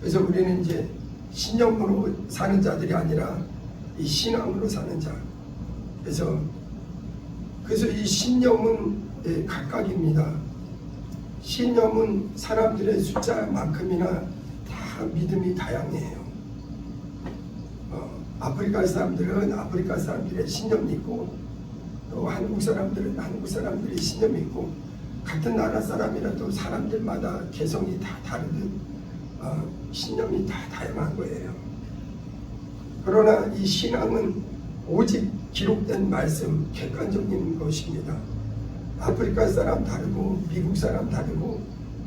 그래서 우리는 이제 신념으로 사는 자들이 아니라 이 신앙으로 사는 자. 그래서 이 신념은 각각입니다. 신념은 사람들의 숫자만큼이나 다 믿음이 다양해요. 아프리카 사람들은 아프리카 사람들의 신념이 있고, 또 한국 사람들은 한국 사람들의 신념이 있고, 같은 나라 사람이라도 사람들마다 개성이 다 다르듯 신념이 다 다양한 거예요. 그러나 이 신앙은 오직 기록된 말씀, 객관적인 것입니다. 아프리카 사람 다르고 미국 사람 다르고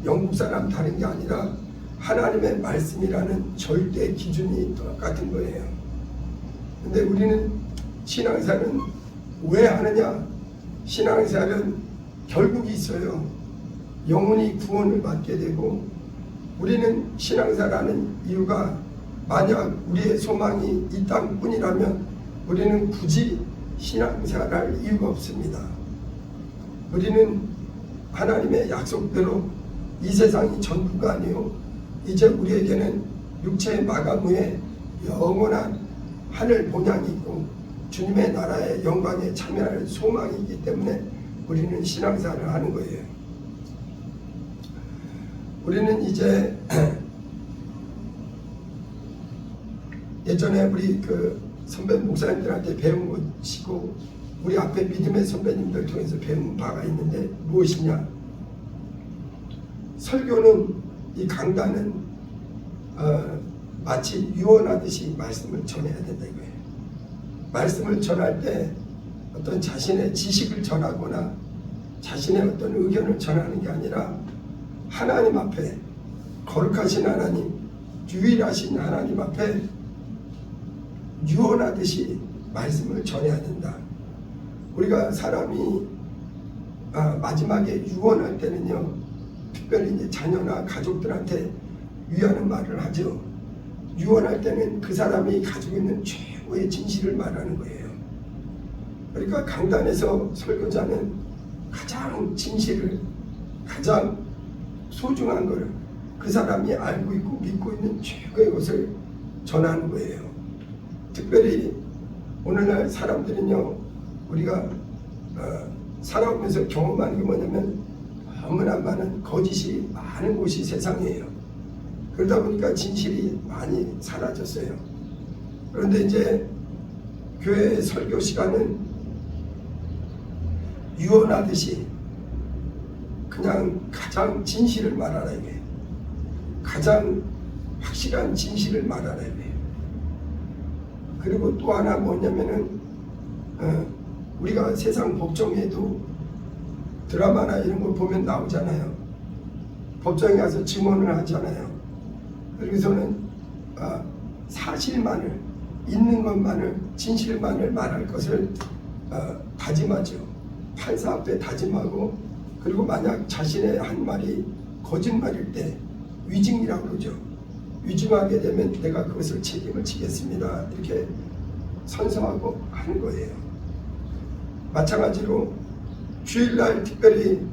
영국 사람 다른 게 아니라 하나님의 말씀이라는 절대 기준이 똑같은 거예요. 근데 우리는 신앙생활은 왜 하느냐? 신앙생활은 결국이 있어요. 영혼이 구원을 받게 되고, 우리는 신앙생활하는 이유가 만약 우리의 소망이 이 땅뿐이라면 우리는 굳이 신앙생활할 이유가 없습니다. 우리는 하나님의 약속대로 이 세상이 전부가 아니요, 이제 우리에게는 육체의 마감 후에 영원한 하늘 본향이 있고 주님의 나라의 영광에 참여할 소망이 있기 때문에 우리는 신앙생활을 하는 거예요. 우리는 이제 예전에 우리 선배 목사님들한테 배운 것이고, 우리 앞에 믿음의 선배님들 통해서 배운 바가 있는데 무엇이냐? 설교는, 이 강단은 마치 유언하듯이 말씀을 전해야 된다 이거예요. 말씀을 전할 때 어떤 자신의 지식을 전하거나 자신의 어떤 의견을 전하는 게 아니라 하나님 앞에, 거룩하신 하나님, 유일하신 하나님 앞에 유언하듯이 말씀을 전해야 된다. 우리가 사람이 마지막에 유언할 때는요, 특별히 이제 자녀나 가족들한테 위하는 말을 하죠. 유언할 때는 그 사람이 가지고 있는 최고의 진실을 말하는 거예요. 그러니까 강단에서 설교자는 가장 진실을, 가장 소중한 것을, 그 사람이 알고 있고 믿고 있는 최고의 것을 전하는 거예요. 특별히 오늘날 사람들은요, 우리가 살아오면서 경험하는 게 뭐냐면 너무나 많은 거짓이 많은 곳이 세상이에요. 그러다 보니까 진실이 많이 사라졌어요. 그런데 이제 교회 설교 시간은 유언하듯이 그냥 가장 진실을 말하라 이게, 가장 확실한 진실을 말하라 이게. 그리고 또 하나 뭐냐면은 우리가 세상 법정에도 드라마나 이런 걸 보면 나오잖아요. 법정에 가서 증언을 하잖아요. 그래서는 사실만을, 있는 것만을, 진실만을 말할 것을 다짐하죠. 판사 앞에 다짐하고, 그리고 만약 자신의 한 말이 거짓말일 때 위증이라고 그러죠. 위증하게 되면 내가 그것을 책임을 지겠습니다, 이렇게 선서하고 하는 거예요. 마찬가지로 주일날 특별히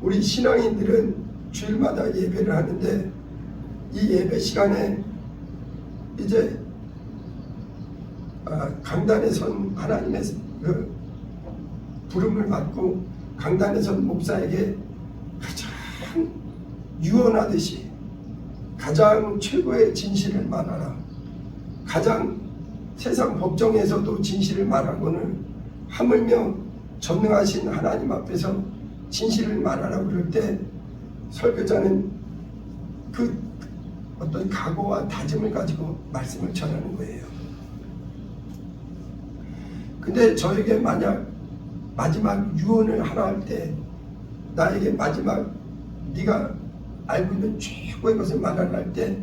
우리 신앙인들은 주일마다 예배를 하는데, 이 예배 시간에 이제 강단에 선 하나님의 그 부름을 받고 강단에 선 목사에게 가장 유언하듯이 가장 최고의 진실을 말하라, 가장 세상 법정에서도 진실을 말하고는 하물며 전능하신 하나님 앞에서 진실을 말하라고 그럴 때 설교자는 그 어떤 각오와 다짐을 가지고 말씀을 전하는 거예요. 근데 저에게 만약 마지막 유언을 하라 할 때, 나에게 마지막 네가 알고 있는 최고의 것을 말하라 할 때,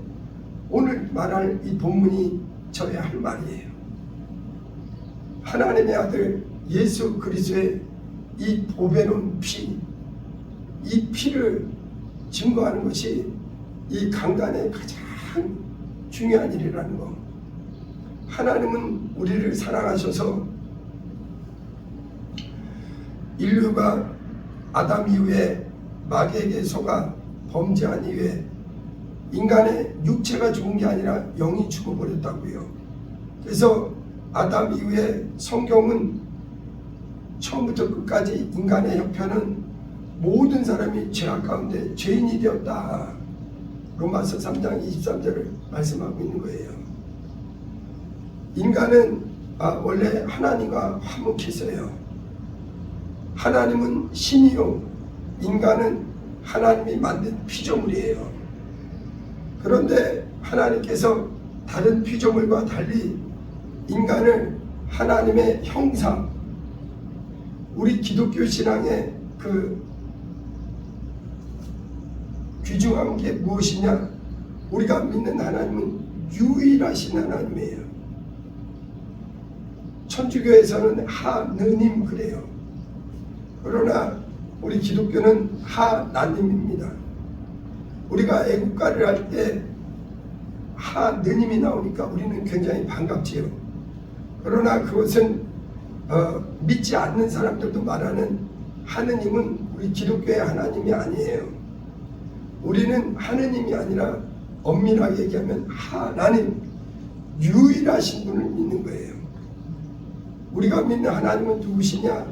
오늘 말할 이 본문이 저의 할 말이에요. 하나님의 아들 예수 그리스도의 이 보배로운 피, 이 피를 증거하는 것이 이 강단의 가장 중요한 일이라는 것. 하나님은 우리를 사랑하셔서 인류가 아담 이후에 마귀에게 속아 범죄한 이후에 인간의 육체가 죽은 게 아니라 영이 죽어버렸다고요. 그래서 아담 이후에 성경은 처음부터 끝까지 인간의 형편은 모든 사람이 죄악 가운데 죄인이 되었다. 로마서 3장 23절을 말씀하고 있는 거예요. 인간은 원래 하나님과 화목했어요. 하나님은 신이요, 인간은 하나님이 만든 피조물이에요. 그런데 하나님께서 다른 피조물과 달리 인간을 하나님의 형상, 우리 기독교 신앙의 그 귀중한 게 무엇이냐? 우리가 믿는 하나님은 유일하신 하나님이에요. 천주교에서는 하느님 그래요. 그러나 우리 기독교는 하나님입니다. 우리가 애국가를 할 때 하느님이 나오니까 우리는 굉장히 반갑지요. 그러나 그것은 믿지 않는 사람들도 말하는 하느님은 우리 기독교의 하나님이 아니에요. 우리는 하느님이 아니라 엄밀하게 얘기하면 하나님, 유일하신 분을 믿는 거예요. 우리가 믿는 하나님은 누구시냐?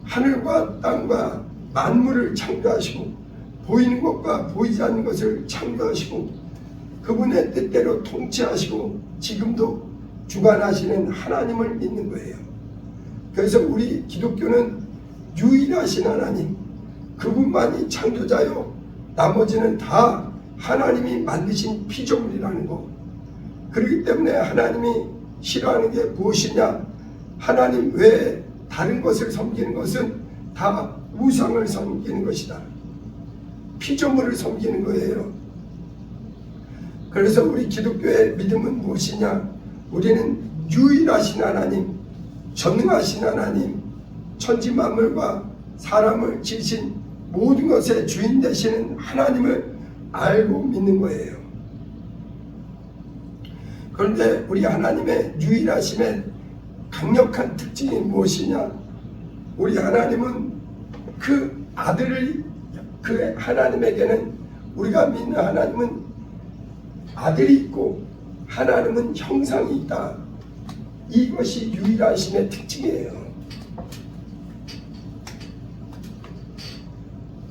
하늘과 땅과 만물을 창조하시고 보이는 것과 보이지 않는 것을 창조하시고 그분의 뜻대로 통치하시고 지금도 주관하시는 하나님을 믿는 거예요. 그래서 우리 기독교는 유일하신 하나님, 그분만이 창조자요, 나머지는 다 하나님이 만드신 피조물이라는 거. 그렇기 때문에 하나님이 싫어하는 게 무엇이냐? 하나님 외에 다른 것을 섬기는 것은 다 우상을 섬기는 것이다. 피조물을 섬기는 거예요. 그래서 우리 기독교의 믿음은 무엇이냐? 우리는 유일하신 하나님, 전능하신 하나님, 천지만물과 사람을 지으신 모든 것의 주인 되시는 하나님을 알고 믿는 거예요. 그런데 우리 하나님의 유일하심의 강력한 특징이 무엇이냐? 우리 하나님은 그 아들을, 그 하나님에게는, 우리가 믿는 하나님은 아들이 있고 하나님은 형상이 있다. 이것이 유일하심의 특징이에요.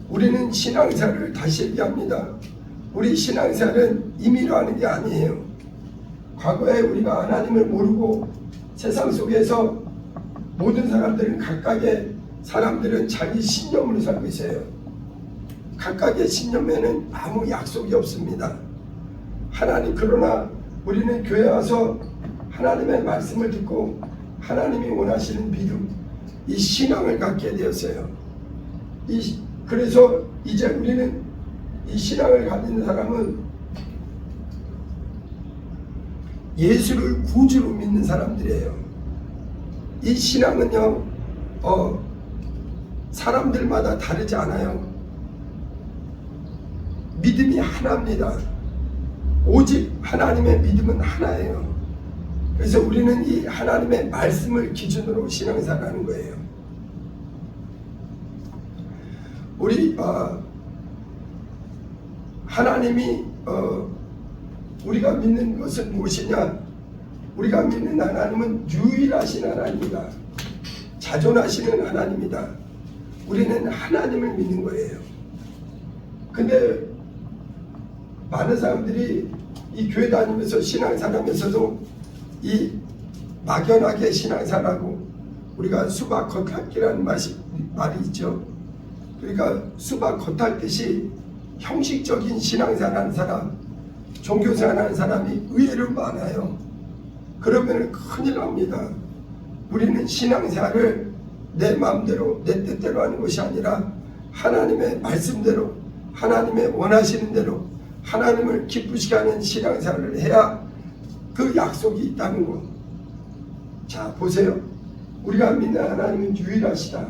우리는 신앙생활을 다시 얘기합니다. 우리 신앙생활은 임의로 하는 게 아니에요. 과거에 우리가 하나님을 모르고 세상 속에서 모든 사람들은 각각의 사람들은 자기 신념으로 살고 있어요. 각각의 신념에는 아무 약속이 없습니다. 하나님, 그러나 우리는 교회 와서 하나님의 말씀을 듣고 하나님이 원하시는 믿음, 이 신앙을 갖게 되었어요. 그래서 이제 우리는 이 신앙을 가진 사람은 예수를 구주로 믿는 사람들이에요. 이 신앙은요, 사람들마다 다르지 않아요. 믿음이 하나입니다. 오직 하나님의 믿음은 하나예요. 그래서 우리는 이 하나님의 말씀을 기준으로 신앙생활하는 거예요. 우리 하나님이 우리가 믿는 것은 무엇이냐? 우리가 믿는 하나님은 유일하신 하나님이다. 자존하시는 하나님이다. 우리는 하나님을 믿는 거예요. 근데 많은 사람들이 이 교회 다니면서 신앙생활하면서도 이 막연하게 신앙생활하고, 우리가 수박 겉핥기라는 말이 있죠. 그러니까 수박 겉핥듯이 형식적인 신앙생활하는 사람, 종교생활하는 사람이 의외로 많아요. 그러면 큰일 납니다. 우리는 신앙생활을 내 마음대로 내 뜻대로 하는 것이 아니라 하나님의 말씀대로, 하나님의 원하시는 대로 하나님을 기쁘시게 하는 신앙생활을 해야 그 약속이 있다는 것. 자, 보세요. 우리가 믿는 하나님은 유일하시다.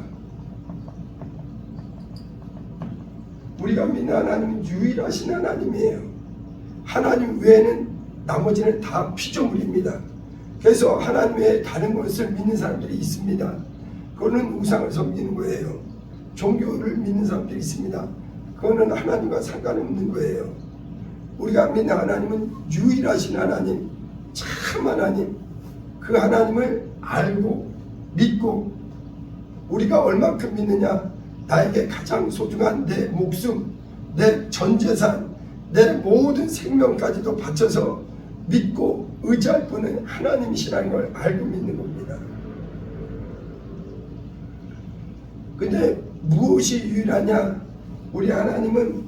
우리가 믿는 하나님은 유일하신 하나님이에요. 하나님 외에는 나머지는 다 피조물입니다. 그래서 하나님 외에 다른 것을 믿는 사람들이 있습니다. 그거는 우상을 섬기는 거예요. 종교를 믿는 사람들이 있습니다. 그거는 하나님과 상관없는 거예요. 우리가 믿는 하나님은 유일하신 하나님, 참 하나님, 그 하나님을 알고 믿고 우리가 얼마큼 믿느냐, 나에게 가장 소중한 내 목숨, 내 전재산, 내 모든 생명까지도 바쳐서 믿고 의지할 분은 하나님이시라는 걸 알고 믿는 겁니다. 근데 무엇이 유일하냐? 우리 하나님은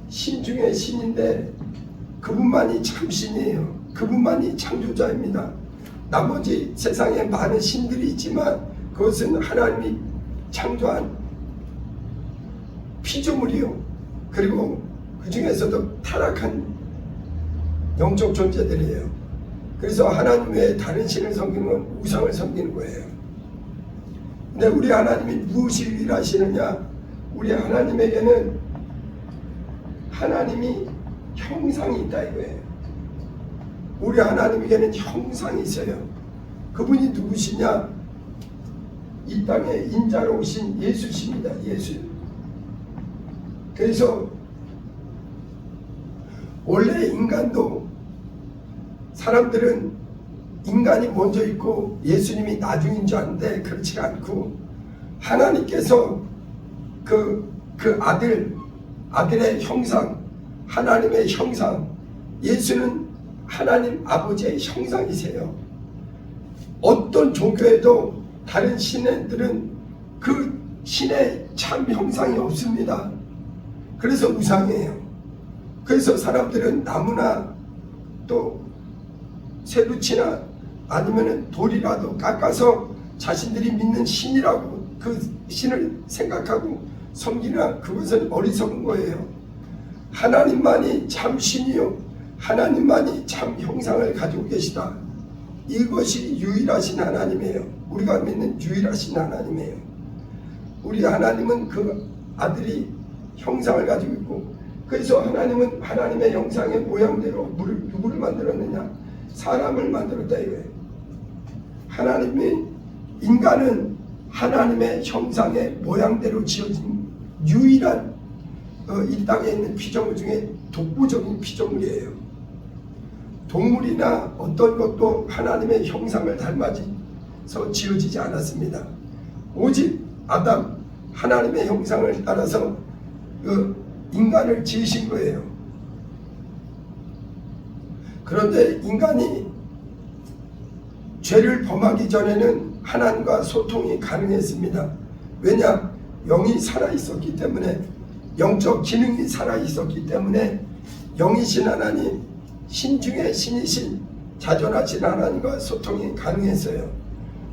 신 중에 신인데 그분만이 참 신이에요. 그분만이 창조자입니다. 나머지 세상에 많은 신들이 있지만 그것은 하나님이 창조한 피조물이요. 그리고 그 중에서도 타락한 영적 존재들이에요. 그래서 하나님 외에 다른 신을 섬기는 건 우상을 섬기는 거예요. 근데 우리 하나님이 무엇이 유일하시느냐? 우리 하나님에게는 하나님이 형상이 있다 이거예요. 우리 하나님에게는 형상이 있어요. 그분이 누구시냐? 이 땅에 인자로 오신 예수십니다. 예수. 그래서 원래 인간도 사람들은 인간이 먼저 있고 예수님이 나중인 줄 아는데 그렇지 않고 하나님께서 그 아들의 형상, 하나님의 형상, 예수는 하나님 아버지의 형상이세요. 어떤 종교에도 다른 신들은 그 신의 참 형상이 없습니다. 그래서 우상이에요. 그래서 사람들은 나무나 또 쇠붙이나 아니면 돌이라도 깎아서 자신들이 믿는 신이라고 그 신을 생각하고 섬기나, 그것은 어리석은 거예요. 하나님만이 참 신이요, 하나님만이 참 형상을 가지고 계시다. 이것이 유일하신 하나님이에요. 우리가 믿는 유일하신 하나님이에요. 우리 하나님은 그 아들이 형상을 가지고 있고, 그래서 하나님은 하나님의 형상의 모양대로 누구를 만들었느냐? 사람을 만들었다 이거예요. 하나님이 인간은 하나님의 형상의 모양대로 지어진 유일한 이 땅에 있는 피조물 중에 독보적인 피조물이에요. 동물이나 어떤 것도 하나님의 형상을 닮아서 지어지지 않았습니다. 오직 아담, 하나님의 형상을 따라서 인간을 지으신 거예요. 그런데 인간이 죄를 범하기 전에는 하나님과 소통이 가능했습니다. 왜냐? 영이 살아있었기 때문에, 영적 기능이 살아있었기 때문에 영이신 하나님, 신 중에 신이신 자존하신 하나님과 소통이 가능했어요.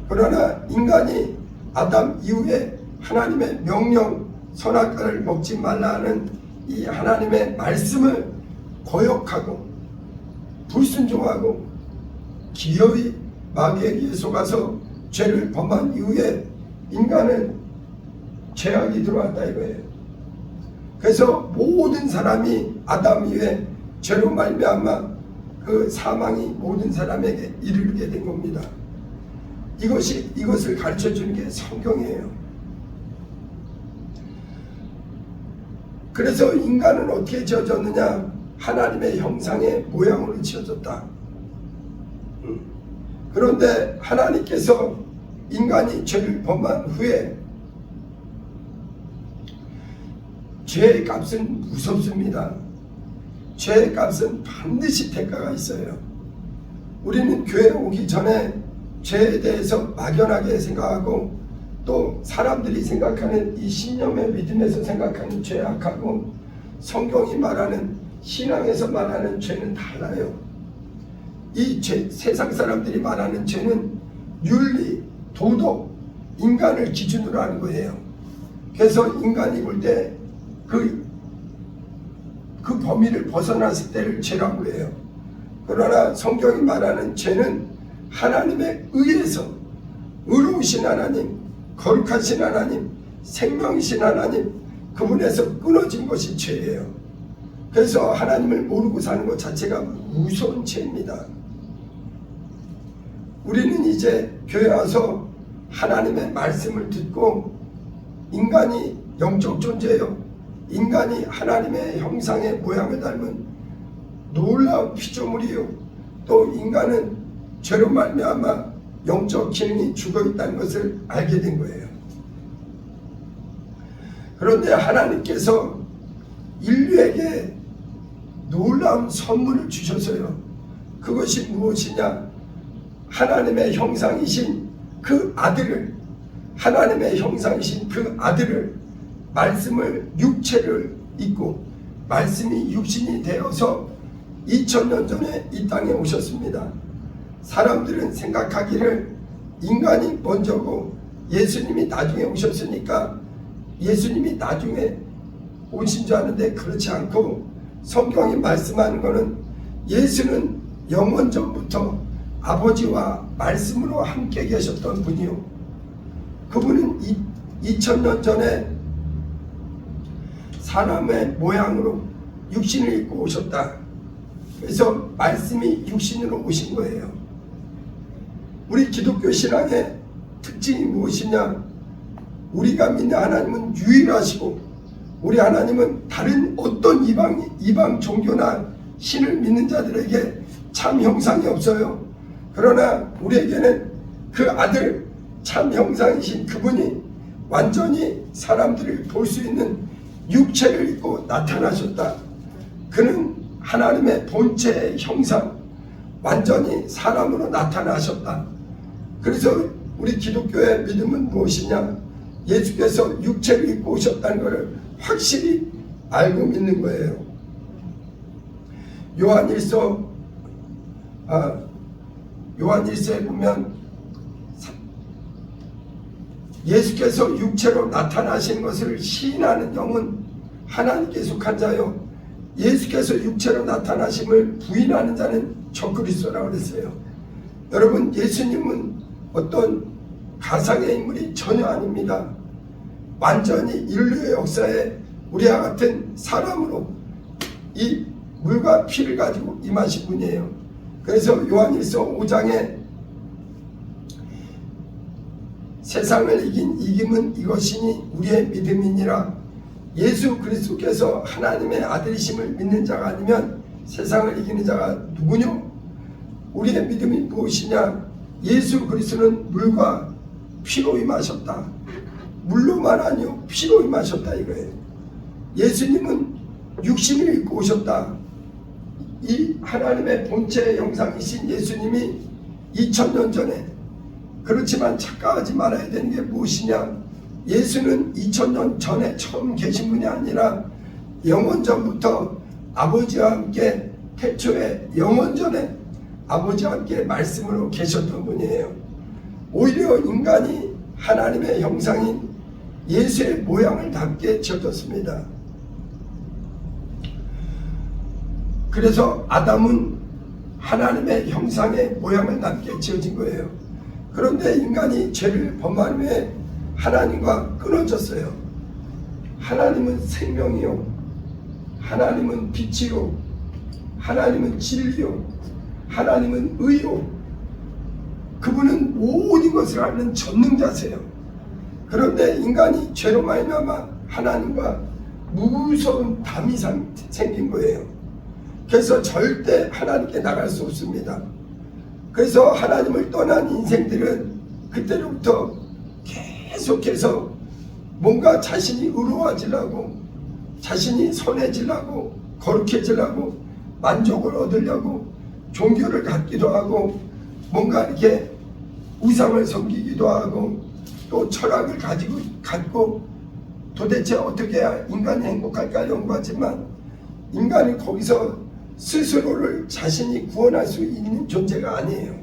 그러나 인간이 아담 이후에 하나님의 명령, 선악과를 먹지 말라 하는 이 하나님의 말씀을 거역하고 불순종하고 기어이 마귀에 의해 속아서 죄를 범한 이후에 인간은 죄악이 들어왔다 이거예요. 그래서 모든 사람이 아담 이후에 죄로 말미암아 그 사망이 모든 사람에게 이르게 된 겁니다. 이것을 가르쳐 주는 게 성경이에요. 그래서 인간은 어떻게 지어졌느냐? 하나님의 형상의 모양으로 지어졌다. 그런데 하나님께서 인간이 죄를 범한 후에, 죄의 값은 무섭습니다. 죄의 값은 반드시 대가가 있어요. 우리는 교회에 오기 전에 죄에 대해서 막연하게 생각하고, 또 사람들이 생각하는 이 신념의 믿음에서 생각하는 죄악하고 성경이 말하는 신앙에서 말하는 죄는 달라요. 이 세상 사람들이 말하는 죄는 윤리, 도덕, 인간을 기준으로 하는 거예요. 그래서 인간이 볼 때 그 범위를 벗어났을 때를 죄라고 해요. 그러나 성경이 말하는 죄는 하나님에 의해서, 의로우신 하나님, 거룩하신 하나님, 생명이신 하나님, 그분에서 끊어진 것이 죄예요. 그래서 하나님을 모르고 사는 것 자체가 무서운 죄입니다. 우리는 이제 교회 와서 하나님의 말씀을 듣고, 인간이 영적 존재예요. 인간이 하나님의 형상의 모양을 닮은 놀라운 피조물이요 또 인간은 죄로 말미암아 영적 기능이 죽어 있다는 것을 알게 된 거예요. 그런데 하나님께서 인류에게 놀라운 선물을 주셨어요. 그것이 무엇이냐? 하나님의 형상이신 그 아들을, 하나님의 형상이신 그 아들을, 말씀을 육체를 입고 말씀이 육신이 되어서 2000년 전에 이 땅에 오셨습니다. 사람들은 생각하기를 인간이 먼저고 예수님이 나중에 오셨으니까 예수님이 나중에 오신 줄 아는데 그렇지 않고 성경이 말씀하는 것은 예수는 영원 전부터 아버지와 말씀으로 함께 계셨던 분이요. 그분은 2000년 전에 사람의 모양으로 육신을 입고 오셨다. 그래서 말씀이 육신으로 오신 거예요. 우리 기독교 신앙의 특징이 무엇이냐? 우리가 믿는 하나님은 유일하시고 우리 하나님은 다른 어떤 이방 종교나 신을 믿는 자들에게 참 형상이 없어요. 그러나 우리에게는 그 아들 참 형상이신 그분이 완전히 사람들을 볼 수 있는 육체를 입고 나타나셨다. 그는 하나님의 본체의 형상, 완전히 사람으로 나타나셨다. 그래서 우리 기독교의 믿음은 무엇이냐? 예수께서 육체를 입고 오셨다는 것을 확실히 알고 믿는 거예요. 요한일서에 보면 예수께서 육체로 나타나신 것을 시인하는 영은 하나님께 속한 자요, 예수께서 육체로 나타나심을 부인하는 자는 적그리스도라고 그랬어요. 여러분, 예수님은 어떤 가상의 인물이 전혀 아닙니다. 완전히 인류의 역사에 우리와 같은 사람으로 이 물과 피를 가지고 임하신 분이에요. 그래서 요한일서 5장에 세상을 이긴 이김은 이것이니 우리의 믿음이니라. 예수 그리스도께서 하나님의 아들이심을 믿는 자가 아니면 세상을 이기는 자가 누구뇨? 우리의 믿음이 무엇이냐? 예수 그리스도는 물과 피로 임하셨다. 물로만 아니요 피로 임하셨다 이거예요. 예수님은 육신을 입고 오셨다. 이 하나님의 본체의 형상이신 예수님이 2000년 전에, 그렇지만 착각하지 말아야 되는 게 무엇이냐? 예수는 2000년 전에 처음 계신 분이 아니라 영원 전부터 아버지와 함께, 태초에 영원 전에 아버지와 함께 말씀으로 계셨던 분이에요. 오히려 인간이 하나님의 형상인 예수의 모양을 닮게 지어졌습니다. 그래서 아담은 하나님의 형상의 모양을 닮게 지어진 거예요. 그런데 인간이 죄를 범한 후에 하나님과 끊어졌어요. 하나님은 생명이요, 하나님은 빛이요, 하나님은 진리요, 하나님은 의요, 그분은 모든 것을 아는 전능자세요. 그런데 인간이 죄로 말미암아 하나님과 무서운 담이 생긴 거예요. 그래서 절대 하나님께 나갈 수 없습니다. 그래서 하나님을 떠난 인생들은 그때로부터 계속해서 뭔가 자신이 의로워지려고, 자신이 선해지려고, 거룩해지려고, 만족을 얻으려고 종교를 갖기도 하고, 뭔가 이렇게 우상을 섬기기도 하고, 또 철학을 갖고 도대체 어떻게 해야 인간이 행복할까 연구하지만, 인간은 거기서 스스로를 자신이 구원할 수 있는 존재가 아니에요.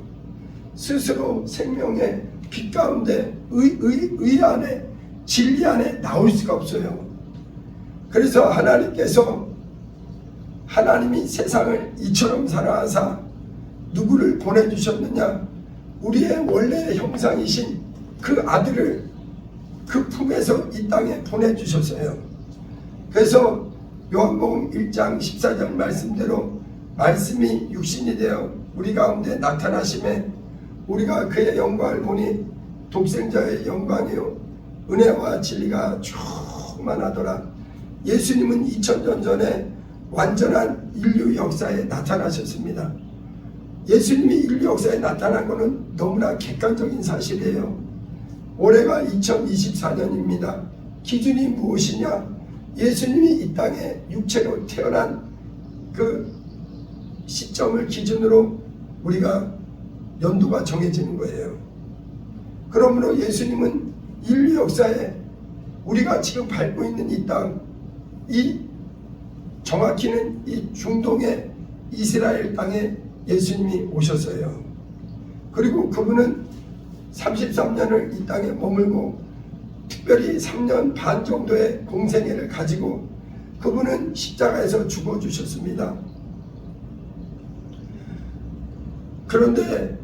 스스로 생명의 빛 가운데 의 안에, 진리 안에 나올 수가 없어요. 그래서 하나님께서, 하나님이 세상을 이처럼 사랑하사 누구를 보내주셨느냐? 우리의 원래의 형상이신 그 아들을 그 품에서 이 땅에 보내주셨어요. 그래서 요한복음 1장 14절 말씀대로 말씀이 육신이 되어 우리 가운데 나타나심에 우리가 그의 영광을 보니 독생자의 영광이요 은혜와 진리가 충만하더라. 예수님은 2000년 전에 완전한 인류 역사에 나타나셨습니다. 예수님이 인류 역사에 나타난 것은 너무나 객관적인 사실이에요. 올해가 2024년입니다. 기준이 무엇이냐? 예수님이 이 땅에 육체로 태어난 그 시점을 기준으로 우리가 연도가 정해지는 거예요. 그러므로 예수님은 인류 역사에 우리가 지금 밟고 있는 이 땅, 정확히는 이 중동의 이스라엘 땅에 예수님이 오셨어요. 그리고 그분은 33년을 이 땅에 머물고 특별히 3년 반 정도의 공생애를 가지고 그분은 십자가에서 죽어주셨습니다. 그런데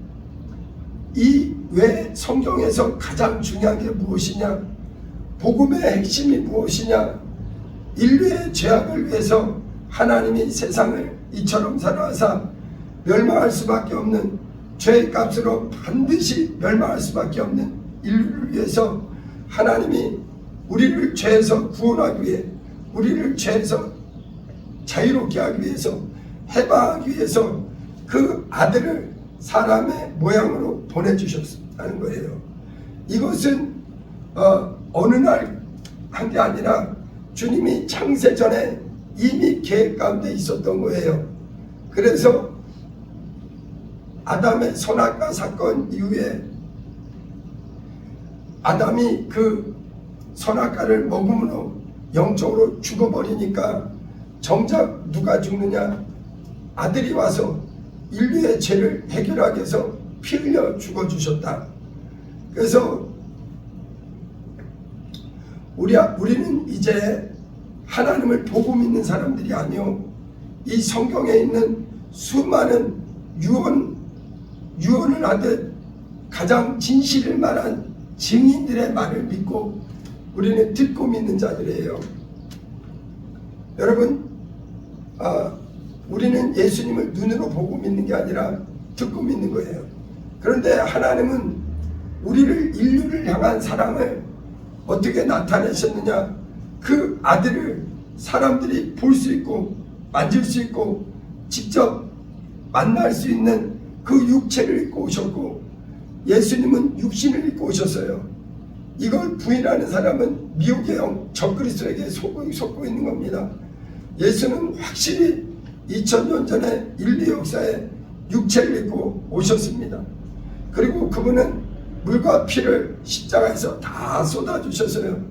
이 왜 성경에서 가장 중요한 게 무엇이냐? 복음의 핵심이 무엇이냐? 인류의 죄악을 위해서 하나님이 세상을 이처럼 사랑하사 멸망할 수밖에 없는 죄의 값으로 반드시 멸망할 수밖에 없는 인류를 위해서 하나님이 우리를 죄에서 구원하기 위해, 우리를 죄에서 자유롭게 하기 위해서, 해방하기 위해서 그 아들을 사람의 모양으로 보내주셨다는 거예요. 이것은 어느 날 한 게 아니라 주님이 창세전에 이미 계획 가운데 있었던 거예요. 그래서 아담의 선악과 사건 이후에 아담이 그 선악과를 먹음으로 영적으로 죽어버리니까 정작 누가 죽느냐? 아들이 와서 인류의 죄를 해결하기 위해서 피 흘려 죽어주셨다. 그래서 우리는 이제 하나님을 보고 믿는 사람들이 아니요, 이 성경에 있는 수많은 유언을 하듯 가장 진실을 말한 증인들의 말을 믿고 우리는 듣고 믿는 자들이에요. 여러분, 우리는 예수님을 눈으로 보고 믿는 게 아니라 듣고 믿는 거예요. 그런데 하나님은 우리를, 인류를 향한 사랑을 어떻게 나타내셨느냐? 그 아들을 사람들이 볼 수 있고 만질 수 있고 직접 만날 수 있는 그 육체를 입고 오셨고, 예수님은 육신을 입고 오셨어요. 이걸 부인하는 사람은 미혹의 영 적그리스도에게 속고 있는 겁니다. 예수는 확실히 2000년 전에 인류 역사에 육체를 입고 오셨습니다. 그리고 그분은 물과 피를 십자가에서 다 쏟아주셨어요.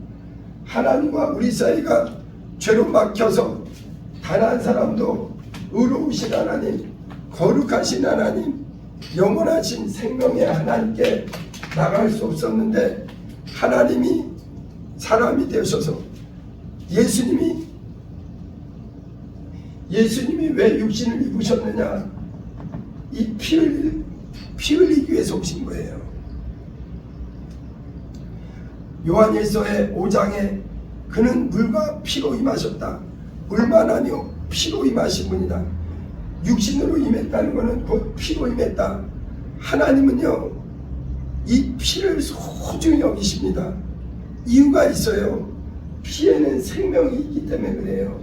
하나님과 우리 사이가 죄로 막혀서 단 한 사람도 의로우신 하나님, 거룩하신 하나님, 영원하신 생명의 하나님께 나갈 수 없었는데, 하나님이 사람이 되셔서 예수님이 왜 육신을 입으셨느냐? 이 피 흘리기 위해서 오신 거예요. 요한일서의 5장에 그는 물과 피로 임하셨다. 물만 아니요 피로 임하신 분이다. 육신으로 임했다는 것은 곧 피로 임했다. 하나님은요, 이 피를 소중히 여기십니다. 이유가 있어요. 피에는 생명이 있기 때문에 그래요.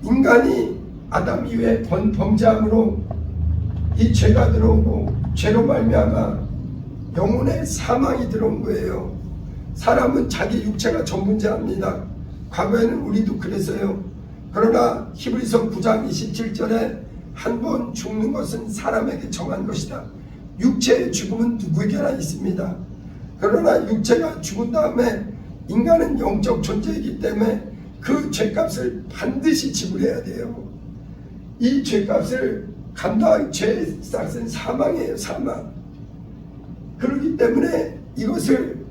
인간이 아담 이후에 범죄함으로 이 죄가 들어오고 죄로 말미암아 영혼의 사망이 들어온 거예요. 사람은 자기 육체가 전문자입니다. 과거에는 우리도 그랬어요. 그러나 히브리서 9장 27절에 한 번 죽는 것은 사람에게 정한 것이다. 육체의 죽음은 누구에게나 있습니다. 그러나 육체가 죽은 다음에 인간은 영적 존재이기 때문에 그 죄값을 반드시 지불해야 돼요. 이 죄값을 감당한 죄의 싹은 사망이에요. 사망. 그렇기 때문에 이것을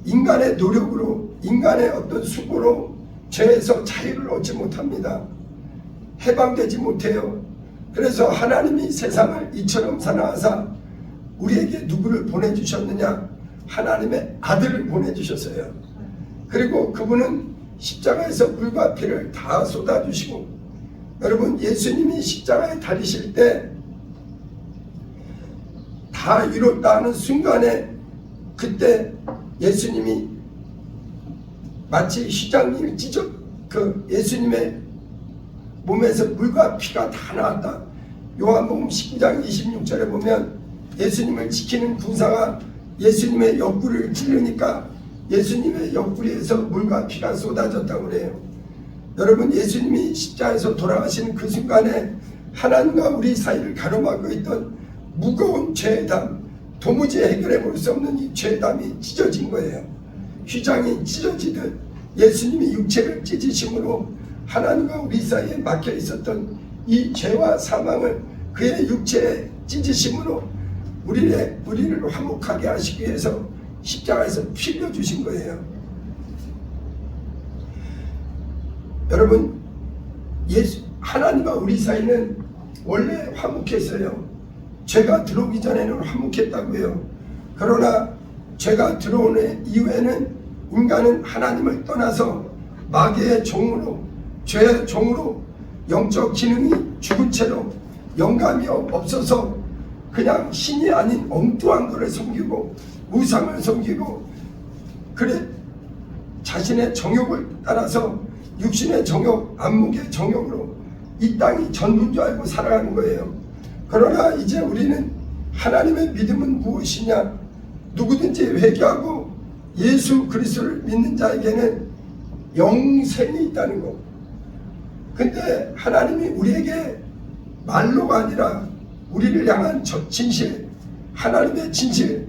인간의 노력으로, 인간의 어떤 수고로 죄에서 자유를 얻지 못합니다. 해방되지 못해요. 그래서 하나님이 세상을 이처럼 사랑하사 우리에게 누구를 보내주셨느냐? 하나님의 아들을 보내주셨어요. 그리고 그분은 십자가에서 물과 피를 다 쏟아주시고, 여러분, 예수님이 십자가에 달리실 때 다 이뤘다 하는 순간에, 그때 예수님이 마치 휘장이 찢어 예수님의 몸에서 물과 피가 다 나왔다. 요한복음 19장 26절에 보면 예수님을 지키는 군사가 예수님의 옆구리를 찌르니까 예수님의 옆구리에서 물과 피가 쏟아졌다고 그래요. 여러분, 예수님이 십자가에서 돌아가시는 그 순간에 하나님과 우리 사이를 가로막고 있던 무거운 죄담, 도무지 해결해 볼 수 없는 이 죄담이 찢어진 거예요. 휘장이 찢어지듯 예수님이 육체를 찢으심으로 하나님과 우리 사이에 막혀 있었던 이 죄와 사망을 그의 육체에 찢으심으로 우리를 화목하게 하시기 위해서 십자가에서 피 흘려주신 거예요. 여러분, 하나님과 우리 사이는 원래 화목했어요. 죄가 들어오기 전에는 화목했다고요. 그러나 죄가 들어오는 이후에는 인간은 하나님을 떠나서 마귀의 종으로, 죄의 종으로 영적 기능이 죽은 채로 영감이 없어서 그냥 신이 아닌 엉뚱한 것을 섬기고 우상을 섬기고, 그래 자신의 정욕을 따라서 육신의 정욕, 안목의 정욕으로 이 땅이 전부인 줄 알고 살아가는 거예요. 그러나 이제 우리는 하나님의 믿음은 무엇이냐? 누구든지 회개하고 예수 그리스도를 믿는 자에게는 영생이 있다는 거. 근데 하나님이 우리에게 말로가 아니라 우리를 향한 진실, 하나님의 진실,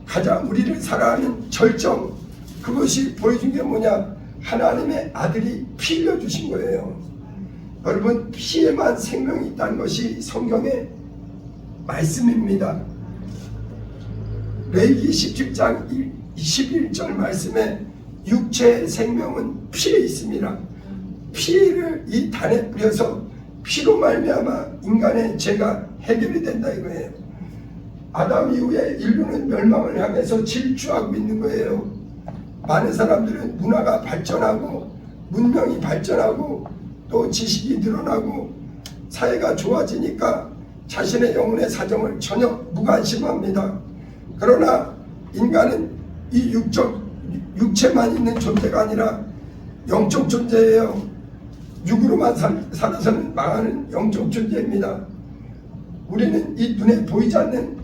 가장 우리를 사랑하는 절정, 그것이 보여준 게 뭐냐? 하나님의 아들이 피 흘려주신 거예요. 여러분, 피에만 생명이 있다는 것이 성경의 말씀입니다. 레위기 17장 21절 말씀에 육체의 생명은 피에 있습니다. 피를 이 단에 뿌려서 피로 말미암아 인간의 죄가 해결이 된다 이거예요. 아담 이후에 인류는 멸망을 향해서 질주하고 있는 거예요. 많은 사람들은 문화가 발전하고 문명이 발전하고 또 지식이 늘어나고 사회가 좋아지니까 자신의 영혼의 사정을 전혀 무관심합니다. 그러나 인간은 이 육체만 있는 존재가 아니라 영적 존재예요. 육으로만 살아서는 망하는 영적 존재입니다. 우리는 이 눈에 보이지 않는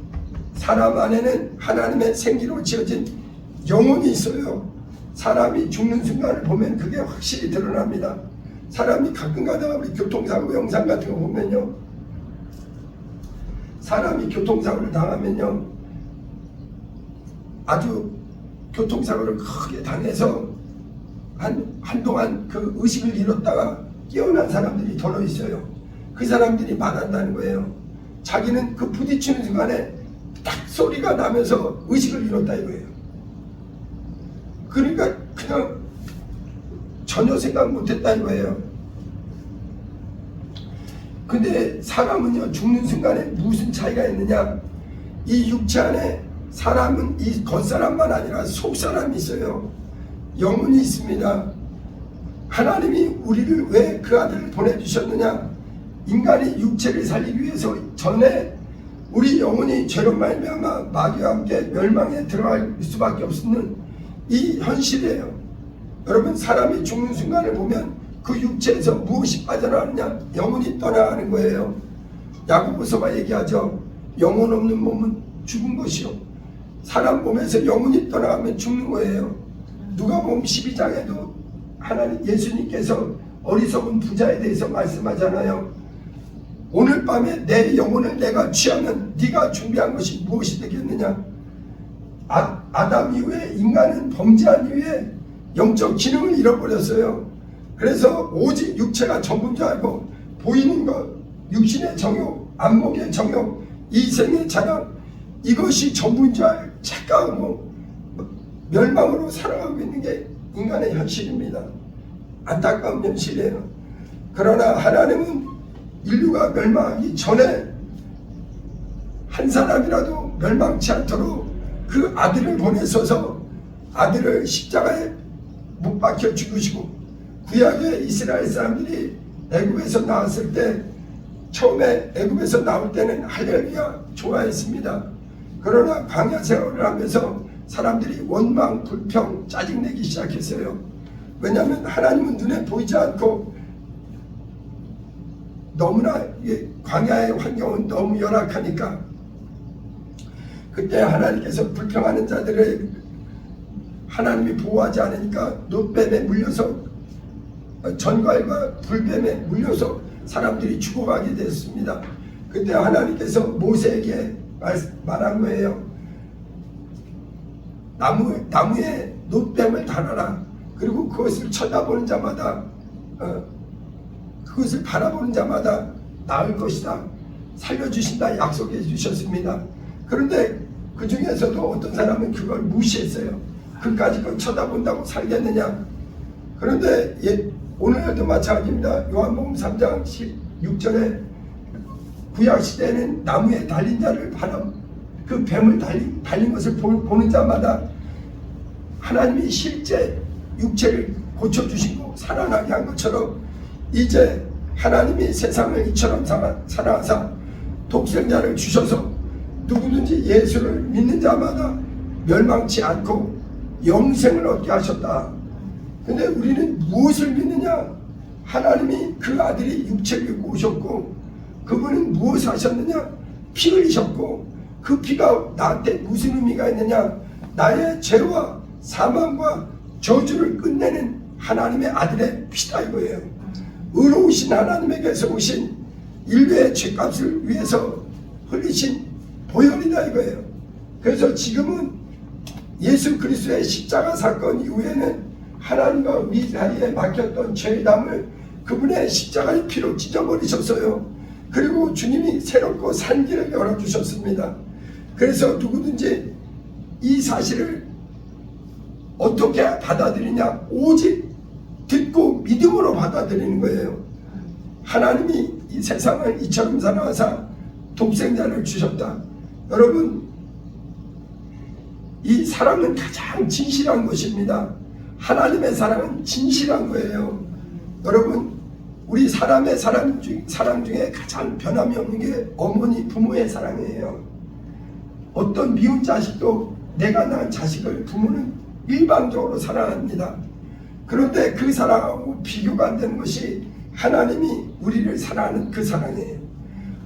사람 안에는 하나님의 생기로 지어진 영혼이 있어요. 사람이 죽는 순간을 보면 그게 확실히 드러납니다. 사람이 가끔 가다가 우리 교통사고 영상 같은 거 보면요, 사람이 교통사고를 당하면요, 아주 교통사고를 크게 당해서 한동안 그 의식을 잃었다가 깨어난 사람들이 더러 있어요. 그 사람들이 말한다는 거예요. 자기는 그 부딪히는 순간에 딱 소리가 나면서 의식을 잃었다 이거예요. 그러니까 그냥 전혀 생각 못했다 이거예요. 근데 사람은요, 죽는 순간에 무슨 차이가 있느냐? 이 육체 안에 사람은 이 겉사람만 아니라 속사람이 있어요. 영혼이 있습니다. 하나님이 우리를 왜 그 아들을 보내주셨느냐? 인간이 육체를 살리기 위해서 전에 우리 영혼이 죄로 말미암아 마귀와 함께 멸망에 들어갈 수밖에 없는 이 현실이에요. 여러분, 사람이 죽는 순간을 보면 그 육체에서 무엇이 빠져나가느냐? 영혼이 떠나가는 거예요. 야고보서가 얘기하죠. 영혼 없는 몸은 죽은 것이요, 사람 몸에서 영혼이 떠나가면 죽는 거예요. 누가복음 12장에도 하나님 예수님께서 어리석은 부자에 대해서 말씀하잖아요. 오늘 밤에 내 영혼을 내가 취하면 네가 준비한 것이 무엇이 되겠느냐? 아담 이후에 인간은 범죄한 이후에 영적 기능을 잃어버렸어요. 그래서 오직 육체가 전부인 줄 알고 보이는 것, 육신의 정욕, 안목의 정욕, 이생의 자랑, 이것이 전부인 줄 착각하고 멸망으로 살아가고 있는 게 인간의 현실입니다. 안타까운 현실이에요. 그러나 하나님은 인류가 멸망하기 전에 한 사람이라도 멸망치 않도록 그 아들을 보내셔서 아들을 십자가에 못 박혀 죽으시고, 구약의 이스라엘 사람들이 애굽에서 나왔을 때 처음에 애굽에서 나올 때는 할렐루야 좋아했습니다. 그러나 광야 생활을 하면서 사람들이 원망, 불평, 짜증내기 시작했어요. 왜냐하면 하나님은 눈에 보이지 않고 너무나 광야의 환경은 너무 열악하니까 그때 하나님께서 불평하는 자들을 하나님이 보호하지 않으니까 노뱀에 물려서 전갈과 불뱀에 물려서 사람들이 죽어가게 됐습니다. 그때 하나님께서 모세에게 말한 거예요. 나무에 노뱀을 달아라. 그리고 그것을 쳐다보는 자마다 그것을 바라보는 자마다 나을 것이다. 살려주신다 약속해 주셨습니다. 그런데 그 중에서도 어떤 사람은 그걸 무시했어요. 그까지 그걸 쳐다본다고 살겠느냐. 그런데 오늘도 마찬가지입니다. 요한복음 3장 16절에 구약시대에는 나무에 달린 자를 그 뱀을 달린 것을 보는 자마다 하나님이 실제 육체를 고쳐주시고 살아나게 한 것처럼 이제 하나님이 세상을 이처럼 사랑하사 독생자를 주셔서 누구든지 예수를 믿는 자마다 멸망치 않고 영생을 얻게 하셨다. 근데 우리는 무엇을 믿느냐? 하나님이 그 아들이 육체를 입고 오셨고 그분은 무엇을 하셨느냐? 피 흘리셨고 그 피가 나한테 무슨 의미가 있느냐? 나의 죄와 사망과 저주를 끝내는 하나님의 아들의 피다 이거예요. 의로우신 하나님에게서 오신 인류의 죄값을 위해서 흘리신 보혈이다 이거예요. 그래서 지금은 예수 그리스도의 십자가 사건 이후에는 하나님과 우리 사이에 막혔던 죄의 담을 그분의 십자가의 피로 찢어버리셨어요. 그리고 주님이 새롭고 산 길을 열어주셨습니다. 그래서 누구든지 이 사실을 어떻게 받아들이냐? 오직 듣고 믿음으로 받아들이는 거예요. 하나님이 이 세상을 이처럼 사랑하사 독생자를 주셨다. 여러분, 이 사랑은 가장 진실한 것입니다. 하나님의 사랑은 진실한 거예요. 여러분, 우리 사람의 사랑 중에 가장 변함이 없는 게 어머니, 부모의 사랑이에요. 어떤 미운 자식도 내가 낳은 자식을 부모는 일방적으로 사랑합니다. 그런데 그 사랑하고 비교가 안 되는 것이 하나님이 우리를 사랑하는 그 사랑이에요.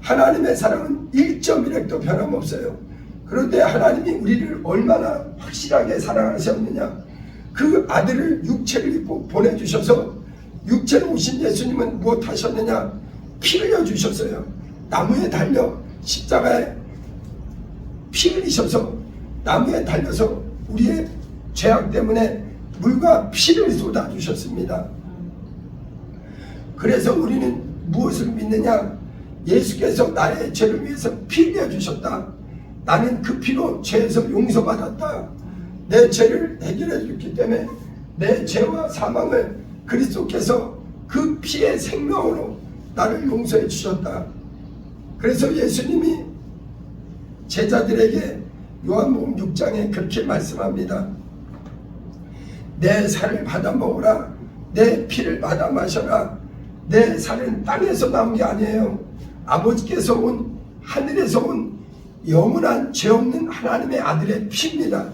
하나님의 사랑은 1.1핵도 변함없어요. 그런데 하나님이 우리를 얼마나 확실하게 사랑하셨느냐. 그 아들을 육체를 입고 보내주셔서 육체로 오신 예수님은 무엇 하셨느냐? 피 흘려주셨어요. 나무에 달려 십자가에 피 흘리셔서 나무에 달려서 우리의 죄악 때문에 물과 피를 쏟아주셨습니다. 그래서 우리는 무엇을 믿느냐? 예수께서 나의 죄를 위해서 피 흘려주셨다. 나는 그 피로 죄에서 용서받았다. 내 죄를 해결해 줬기 때문에 내 죄와 사망을 그리스도께서 그 피의 생명으로 나를 용서해 주셨다. 그래서 예수님이 제자들에게 요한복음 6장에 그렇게 말씀합니다. 내 살을 받아 먹으라. 내 피를 받아 마셔라. 내 살은 땅에서 나온 게 아니에요. 아버지께서 온 하늘에서 온 영원한 죄 없는 하나님의 아들의 피입니다.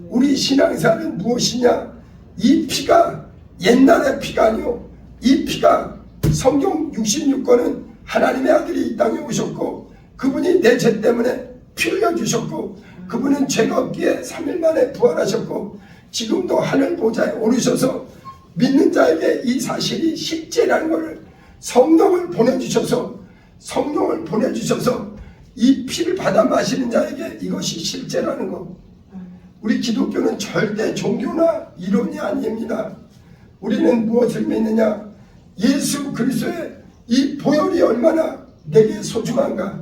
우리 신앙생활은 무엇이냐? 이 피가 옛날의 피가 아니요. 이 피가 성경 66권은 하나님의 아들이 이 땅에 오셨고 그분이 내 죄 때문에 피 흘려주셨고 그분은 죄가 없기에 3일 만에 부활하셨고 지금도 하늘 보좌에 오르셔서 믿는 자에게 이 사실이 실제라는 것을 성령을 보내주셔서 이 피를 받아 마시는 자에게 이것이 실제라는 것. 우리 기독교는 절대 종교나 이론이 아닙니다. 우리는 무엇을 믿느냐? 예수 그리스도의 이 보혈이 얼마나 내게 소중한가.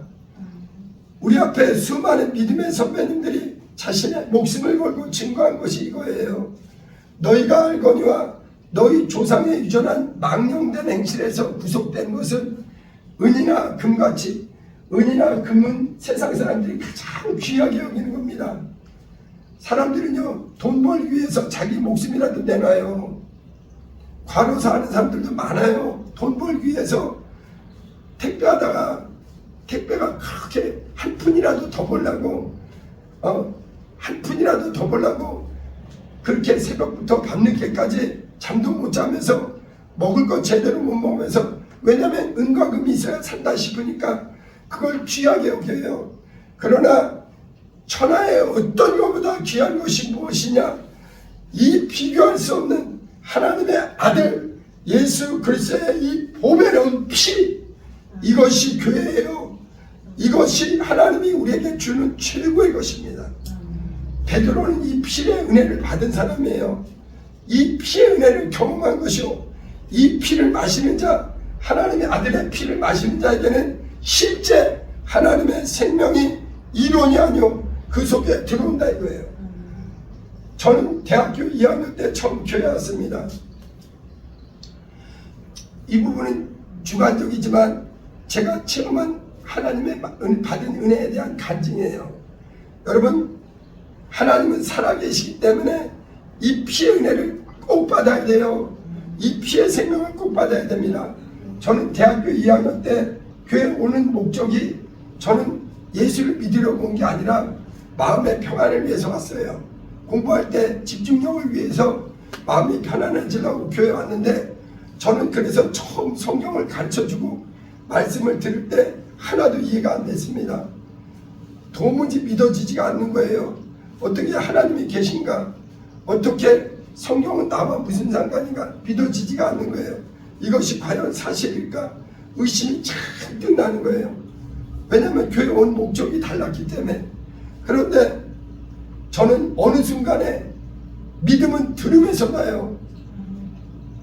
우리 앞에 수많은 믿음의 선배님들이 자신의 목숨을 걸고 증거한 것이 이거예요. 너희가 알거니와 너희 조상의 유전한 망령된 행실에서 구속된 것은 은이나 금같이, 은이나 금은 세상 사람들이 가장 귀하게 여기는 겁니다. 사람들은요, 돈 벌기 위해서 자기 목숨이라도 내놔요. 과로사 하는 사람들도 많아요. 돈 벌기 위해서 택배하다가 택배가 그렇게 한 푼이라도 더 벌라고 한 푼이라도 더 벌라고 그렇게 새벽부터 밤늦게까지 잠도 못 자면서 먹을 거 제대로 못 먹으면서, 왜냐하면 은과 금이 있어야 산다 싶으니까 그걸 귀하게 여겨요. 그러나 천하의 어떤 것보다 귀한 것이 무엇이냐? 이 비교할 수 없는 하나님의 아들 예수 그리스도의 이 보배로운 피, 이것이 교회예요. 이것이 하나님이 우리에게 주는 최고의 것입니다. 베드로는 이 피의 은혜를 받은 사람이에요. 이 피의 은혜를 경험한 것이요, 이 피를 마시는 자, 하나님의 아들의 피를 마시는 자에게는 실제 하나님의 생명이 이론이 아니요 그 속에 들어온다 이거예요. 저는 대학교 2학년 때 처음 교회 왔습니다. 이 부분은 주관적이지만 제가 체험한 하나님의 받은 은혜에 대한 간증이에요. 여러분, 하나님은 살아계시기 때문에 이 피의 은혜를 꼭 받아야 돼요. 이 피의 생명을 꼭 받아야 됩니다. 저는 대학교 2학년 때 교회 오는 목적이, 저는 예수를 믿으려고 온 게 아니라 마음의 평안을 위해서 왔어요. 공부할 때 집중력을 위해서 마음이 편안해지려고 교회 왔는데, 저는 그래서 처음 성경을 가르쳐주고 말씀을 들을 때 하나도 이해가 안 됐습니다. 도무지 믿어지지가 않는 거예요. 어떻게 하나님이 계신가? 어떻게 성경은 나와 무슨 상관인가? 믿어지지가 않는 거예요. 이것이 과연 사실일까? 의심이 잔뜩 나는 거예요. 왜냐하면 교회 온 목적이 달랐기 때문에. 그런데 저는 어느 순간에, 믿음은 들음에서 나요.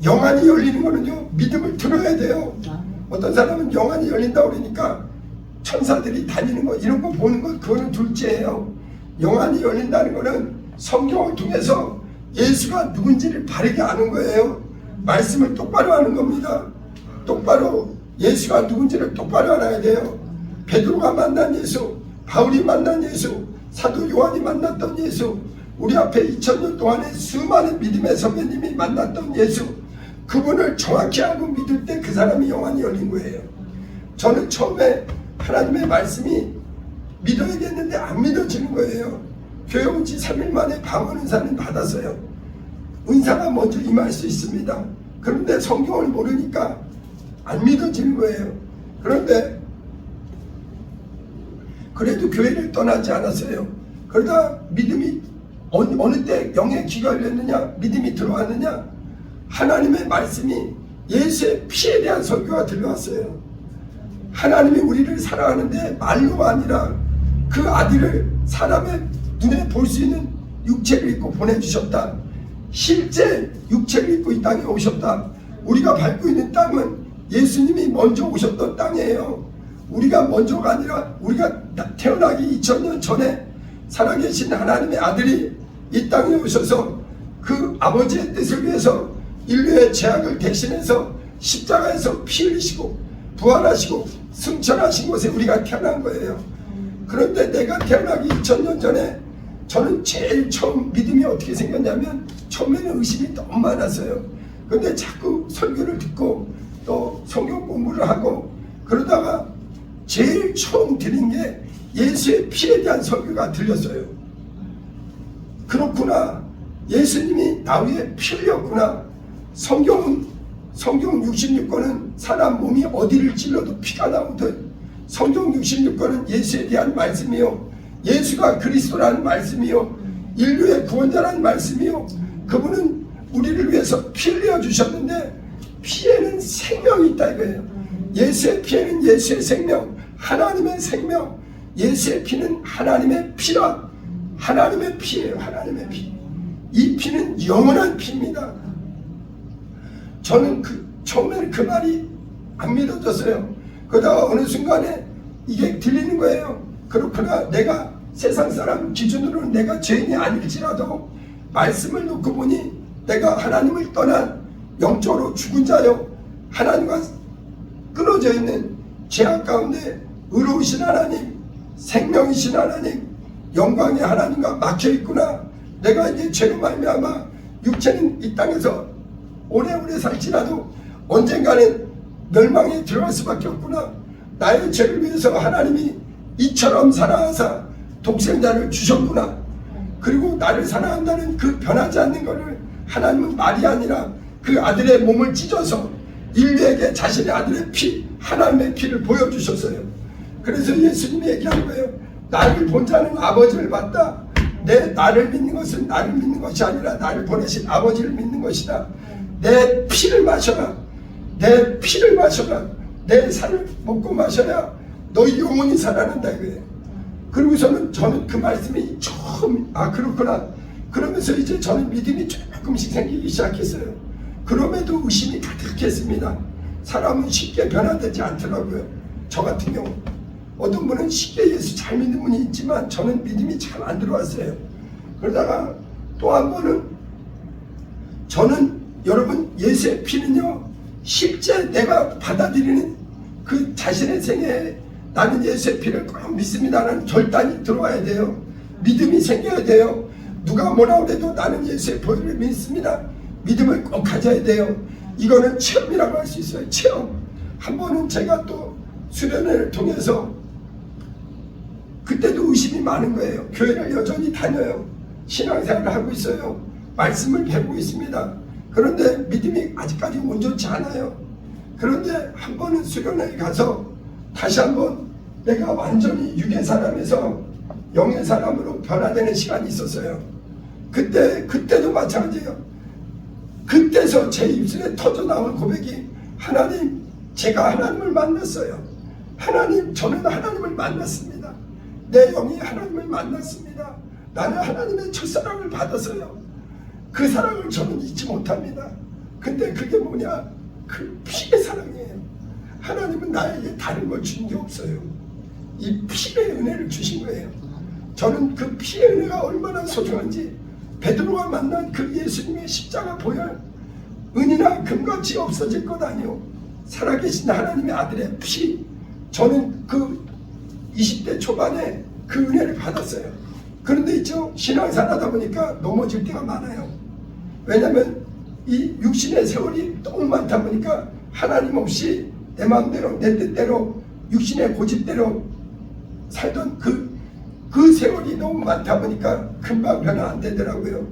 영안이 열리는 거는요, 믿음을 들어야 돼요. 어떤 사람은 영안이 열린다고 그러니까 천사들이 다니는 거, 이런 거 보는 거, 그거는 둘째예요. 영안이 열린다는 거는 성경을 통해서 예수가 누군지를 바르게 아는 거예요. 말씀을 똑바로 하는 겁니다. 똑바로 예수가 누군지를 똑바로 알아야 돼요. 베드로가 만난 예수, 바울이 만난 예수, 사도 요한이 만났던 예수, 우리 앞에 2000년 동안에 수많은 믿음의 선배님이 만났던 예수, 그분을 정확히 알고 믿을 때 그 사람이 영안이 열린 거예요. 저는 처음에 하나님의 말씀이 믿어야겠는데 안 믿어지는 거예요. 교회 온 지 3일 만에 방언 은사는 받았어요. 은사가 먼저 임할 수 있습니다. 그런데 성경을 모르니까 안 믿어지는 거예요. 그런데 그래도 교회를 떠나지 않았어요. 그러다 믿음이 어느 때 영의 귀가 열렸느냐, 믿음이 들어왔느냐, 하나님의 말씀이 예수의 피에 대한 설교가 들려왔어요. 하나님이 우리를 사랑하는데 말로가 아니라 그 아들을 사람의 눈에 볼 수 있는 육체를 입고 보내주셨다. 실제 육체를 입고 이 땅에 오셨다. 우리가 밟고 있는 땅은 예수님이 먼저 오셨던 땅이에요. 우리가 먼저가 아니라, 우리가 태어나기 2000년 전에 살아계신 하나님의 아들이 이 땅에 오셔서 그 아버지의 뜻을 위해서 인류의 죄악을 대신해서 십자가에서 피 흘리시고 부활하시고 승천하신 곳에 우리가 태어난 거예요. 그런데 내가 태어나기 2000년 전에 저는 제일 처음 믿음이 어떻게 생겼냐면, 처음에는 의심이 너무 많았어요. 근데 자꾸 설교를 듣고 또 성경 공부를 하고 그러다가 제일 처음 들은 게 예수의 피에 대한 설교가 들렸어요. 그렇구나, 예수님이 나 위에 피 흘렸구나. 성경 66권은 사람 몸이 어디를 찔러도 피가 나오듯, 성경 66권은 예수에 대한 말씀이요, 예수가 그리스도라는 말씀이요, 인류의 구원자라는 말씀이요, 그분은 우리를 위해서 피 흘려 주셨는데 피에는 생명이 있다 이거예요. 예수의 피에는 예수의 생명, 하나님의 생명, 예수의 피는 하나님의 피라. 하나님의 피예요. 하나님의 피. 이 피는 영원한 피입니다. 저는 처음에는 그 말이 안 믿어졌어요. 그러다가 어느 순간에 이게 들리는 거예요. 그렇구나, 내가 세상 사람 기준으로는 내가 죄인이 아닐지라도 말씀을 놓고 보니 내가 하나님을 떠난 영적으로 죽은 자요, 하나님과 끊어져 있는 죄악 가운데 의로우신 하나님, 생명이신 하나님, 영광의 하나님과 막혀 있구나. 내가 이제 죄로 말미암아 육체는 이 땅에서 오래오래 살지라도 언젠가는 멸망에 들어갈 수밖에 없구나. 나의 죄를 위해서 하나님이 이처럼 사랑하사 독생자를 주셨구나. 그리고 나를 사랑한다는 그 변하지 않는 것을 하나님은 말이 아니라 그 아들의 몸을 찢어서 인류에게 자신의 아들의 피, 하나님의 피를 보여주셨어요. 그래서 예수님이 얘기하는 거예요. 나를 본 자는 아버지를 봤다. 나를 믿는 것은 나를 믿는 것이 아니라 나를 보내신 아버지를 믿는 것이다. 내 피를 마셔라. 내 피를 마셔라. 내 살을 먹고 마셔야 너희 영혼이 살아난다 이거예요. 그러고서는 저는 그 말씀이 처음 그렇구나. 그러면서 이제 저는 믿음이 조금씩 생기기 시작했어요. 그럼에도 의심이 가득했습니다. 사람은 쉽게 변화되지 않더라고요. 저 같은 경우 어떤 분은 쉽게 예수 잘 믿는 분이 있지만 저는 믿음이 잘 안 들어왔어요. 그러다가 또 한 번은 저는 여러분 예수의 피는요 실제 내가 받아들이는 그 자신의 생애에 나는 예수의 피를 꼭 믿습니다라는 결단이 들어와야 돼요. 믿음이 생겨야 돼요. 누가 뭐라 그래도 나는 예수의 보혈을 믿습니다. 믿음을 꼭 가져야 돼요. 이거는 체험이라고 할 수 있어요. 체험. 한 번은 제가 또 수련회를 통해서 그때도 의심이 많은 거예요. 교회를 여전히 다녀요. 신앙생활을 하고 있어요. 말씀을 배우고 있습니다. 그런데 믿음이 아직까지 온전치 않아요. 그런데 한 번은 수련회에 가서 다시 한번 내가 완전히 육의 사람에서 영의 사람으로 변화되는 시간이 있었어요. 그때도 마찬가지예요. 그때서 제 입술에 터져나온 고백이 하나님, 제가 하나님을 만났어요. 하나님, 저는 하나님을 만났습니다. 내 영이 하나님을 만났습니다. 나는 하나님의 첫사랑을 받았어요. 그 사랑을 저는 잊지 못합니다. 근데 그게 뭐냐? 그 피의 사랑이에요. 하나님은 나에게 다른 걸 주신 게 없어요. 이 피의 은혜를 주신 거예요. 저는 그 피의 은혜가 얼마나 소중한지 베드로가 만난 그 예수님의 십자가 보혈 은이나 금같이 없어질 것 아니요 살아계신 하나님의 아들의 피. 저는 그 20대 초반에 그 은혜를 받았어요. 그런데 있죠, 신앙생활 하다 보니까 넘어질 때가 많아요. 왜냐면 이 육신의 세월이 너무 많다 보니까 하나님 없이 내 마음대로 내 뜻대로 육신의 고집대로 살던 그 세월이 너무 많다 보니까 금방 변화 안 되더라고요.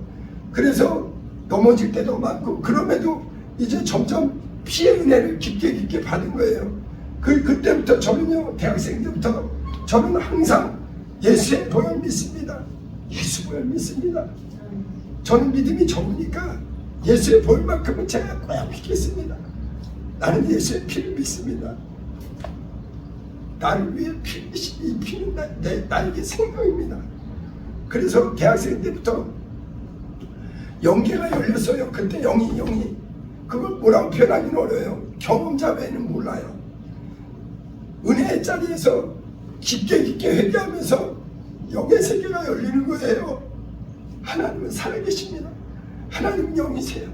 그래서 넘어질 때도 많고, 그럼에도 이제 점점 피의 은혜를 깊게 받은 거예요. 그때부터 저는요, 대학생 때부터 저는 항상 예수의 보혈 믿습니다. 예수 보혈 믿습니다. 저는 믿음이 적으니까 예수의 보혈만큼은 제가 꼭 믿겠습니다. 나는 예수의 피를 믿습니다. 나를 위해 피 흘리신 이 피는 나에게 생명입니다. 그래서 대학생 때부터 영계가 열렸어요. 그때 영이 그걸 뭐라고 표현하기는 어려워요. 경험자 외에는 몰라요. 은혜의 자리에서 깊게 회개하면서 영의 세계가 열리는 거예요. 하나님은 살아계십니다. 하나님은 영이세요.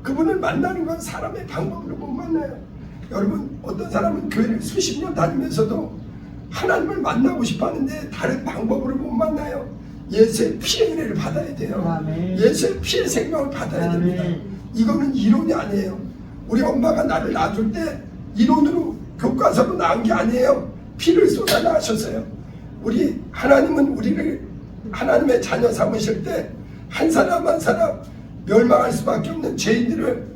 그분을 만나는 건 사람의 방법으로 못 만나요. 여러분, 어떤 사람은 교회를 수십 년 다니면서도 하나님을 만나고 싶어 하는데 다른 방법으로 못 만나요. 예수의 피의 은혜를 받아야 돼요. 아멘. 예수의 피의 생명을 받아야 아멘. 됩니다. 이거는 이론이 아니에요. 우리 엄마가 나를 낳아줄 때 이론으로 교과서로 낳은 게 아니에요. 피를 쏟아 낳으셨어요. 우리 하나님은 우리를 하나님의 자녀 삼으실 때 한 사람 한 사람 멸망할 수밖에 없는 죄인들을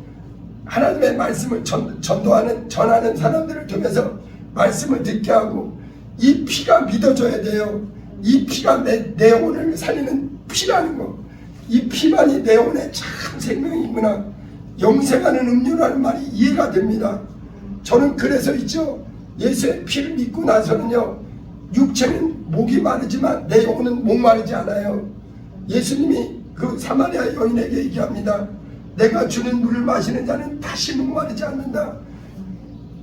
하나님의 말씀을 전하는 사람들을 통해서 말씀을 듣게 하고, 이 피가 믿어져야 돼요. 이 피가 내 영혼을 살리는 피라는 거, 이 피만이 내 영혼의 참 생명이구나, 영생하는 음료라는 말이 이해가 됩니다. 저는 그래서 있죠, 예수의 피를 믿고 나서는요, 육체는 목이 마르지만 내 영혼은 목마르지 않아요. 예수님이 그 사마리아 여인에게 얘기합니다. 내가 주는 물을 마시는 자는 다시 목마르지 않는다.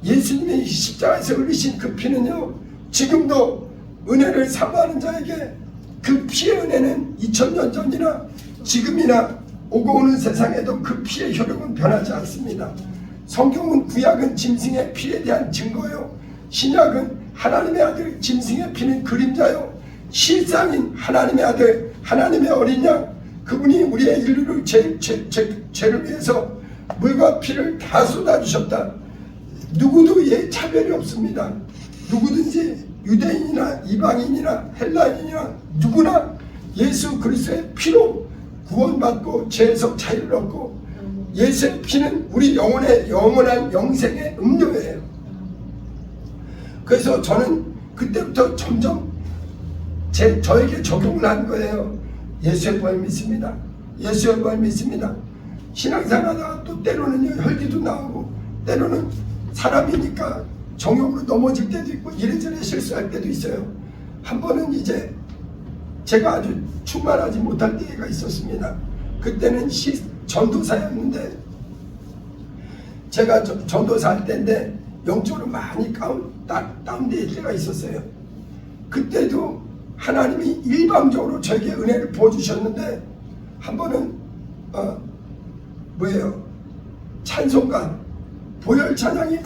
예수님이 십자가에서 흘리신 그 피는요, 지금도 은혜를 사모하는 자에게 그 피의 은혜는 2000년 전이나 지금이나 오고 오는 세상에도 그 피의 효력은 변하지 않습니다. 성경은 구약은 짐승의 피에 대한 증거요, 신약은 하나님의 아들 짐승의 피는 그림자요, 실상인 하나님의 아들 하나님의 어린 양, 그분이 우리의 인류를 죄를 위해서 물과 피를 다 쏟아주셨다. 누구도 차별이 없습니다. 누구든지 유대인이나 이방인이나 헬라인이나 누구나 예수 그리스도의 피로 구원받고 죄에서 자유를 얻고 예수의 피는 우리 영혼의 영원한 영생의 음료예요. 그래서 저는 그때부터 점점 저에게 적용을 한 거예요. 예수의 부활 믿습니다. 예수의 부활 믿습니다. 신앙생활하다가 또 때로는 혈기도 나오고 때로는 사람이니까 정욕으로 넘어질 때도 있고 이래저래 실수할 때도 있어요. 한 번은 이제 제가 아주 충만하지 못할 때가 있었습니다. 그때는 전도사였는데 제가 전도사 할 때인데 영적으로 많이 다운될 때가 있었어요. 그때도 하나님이 일방적으로 저에게 은혜를 부어주셨는데 한 번은 찬송가 보혈 찬양이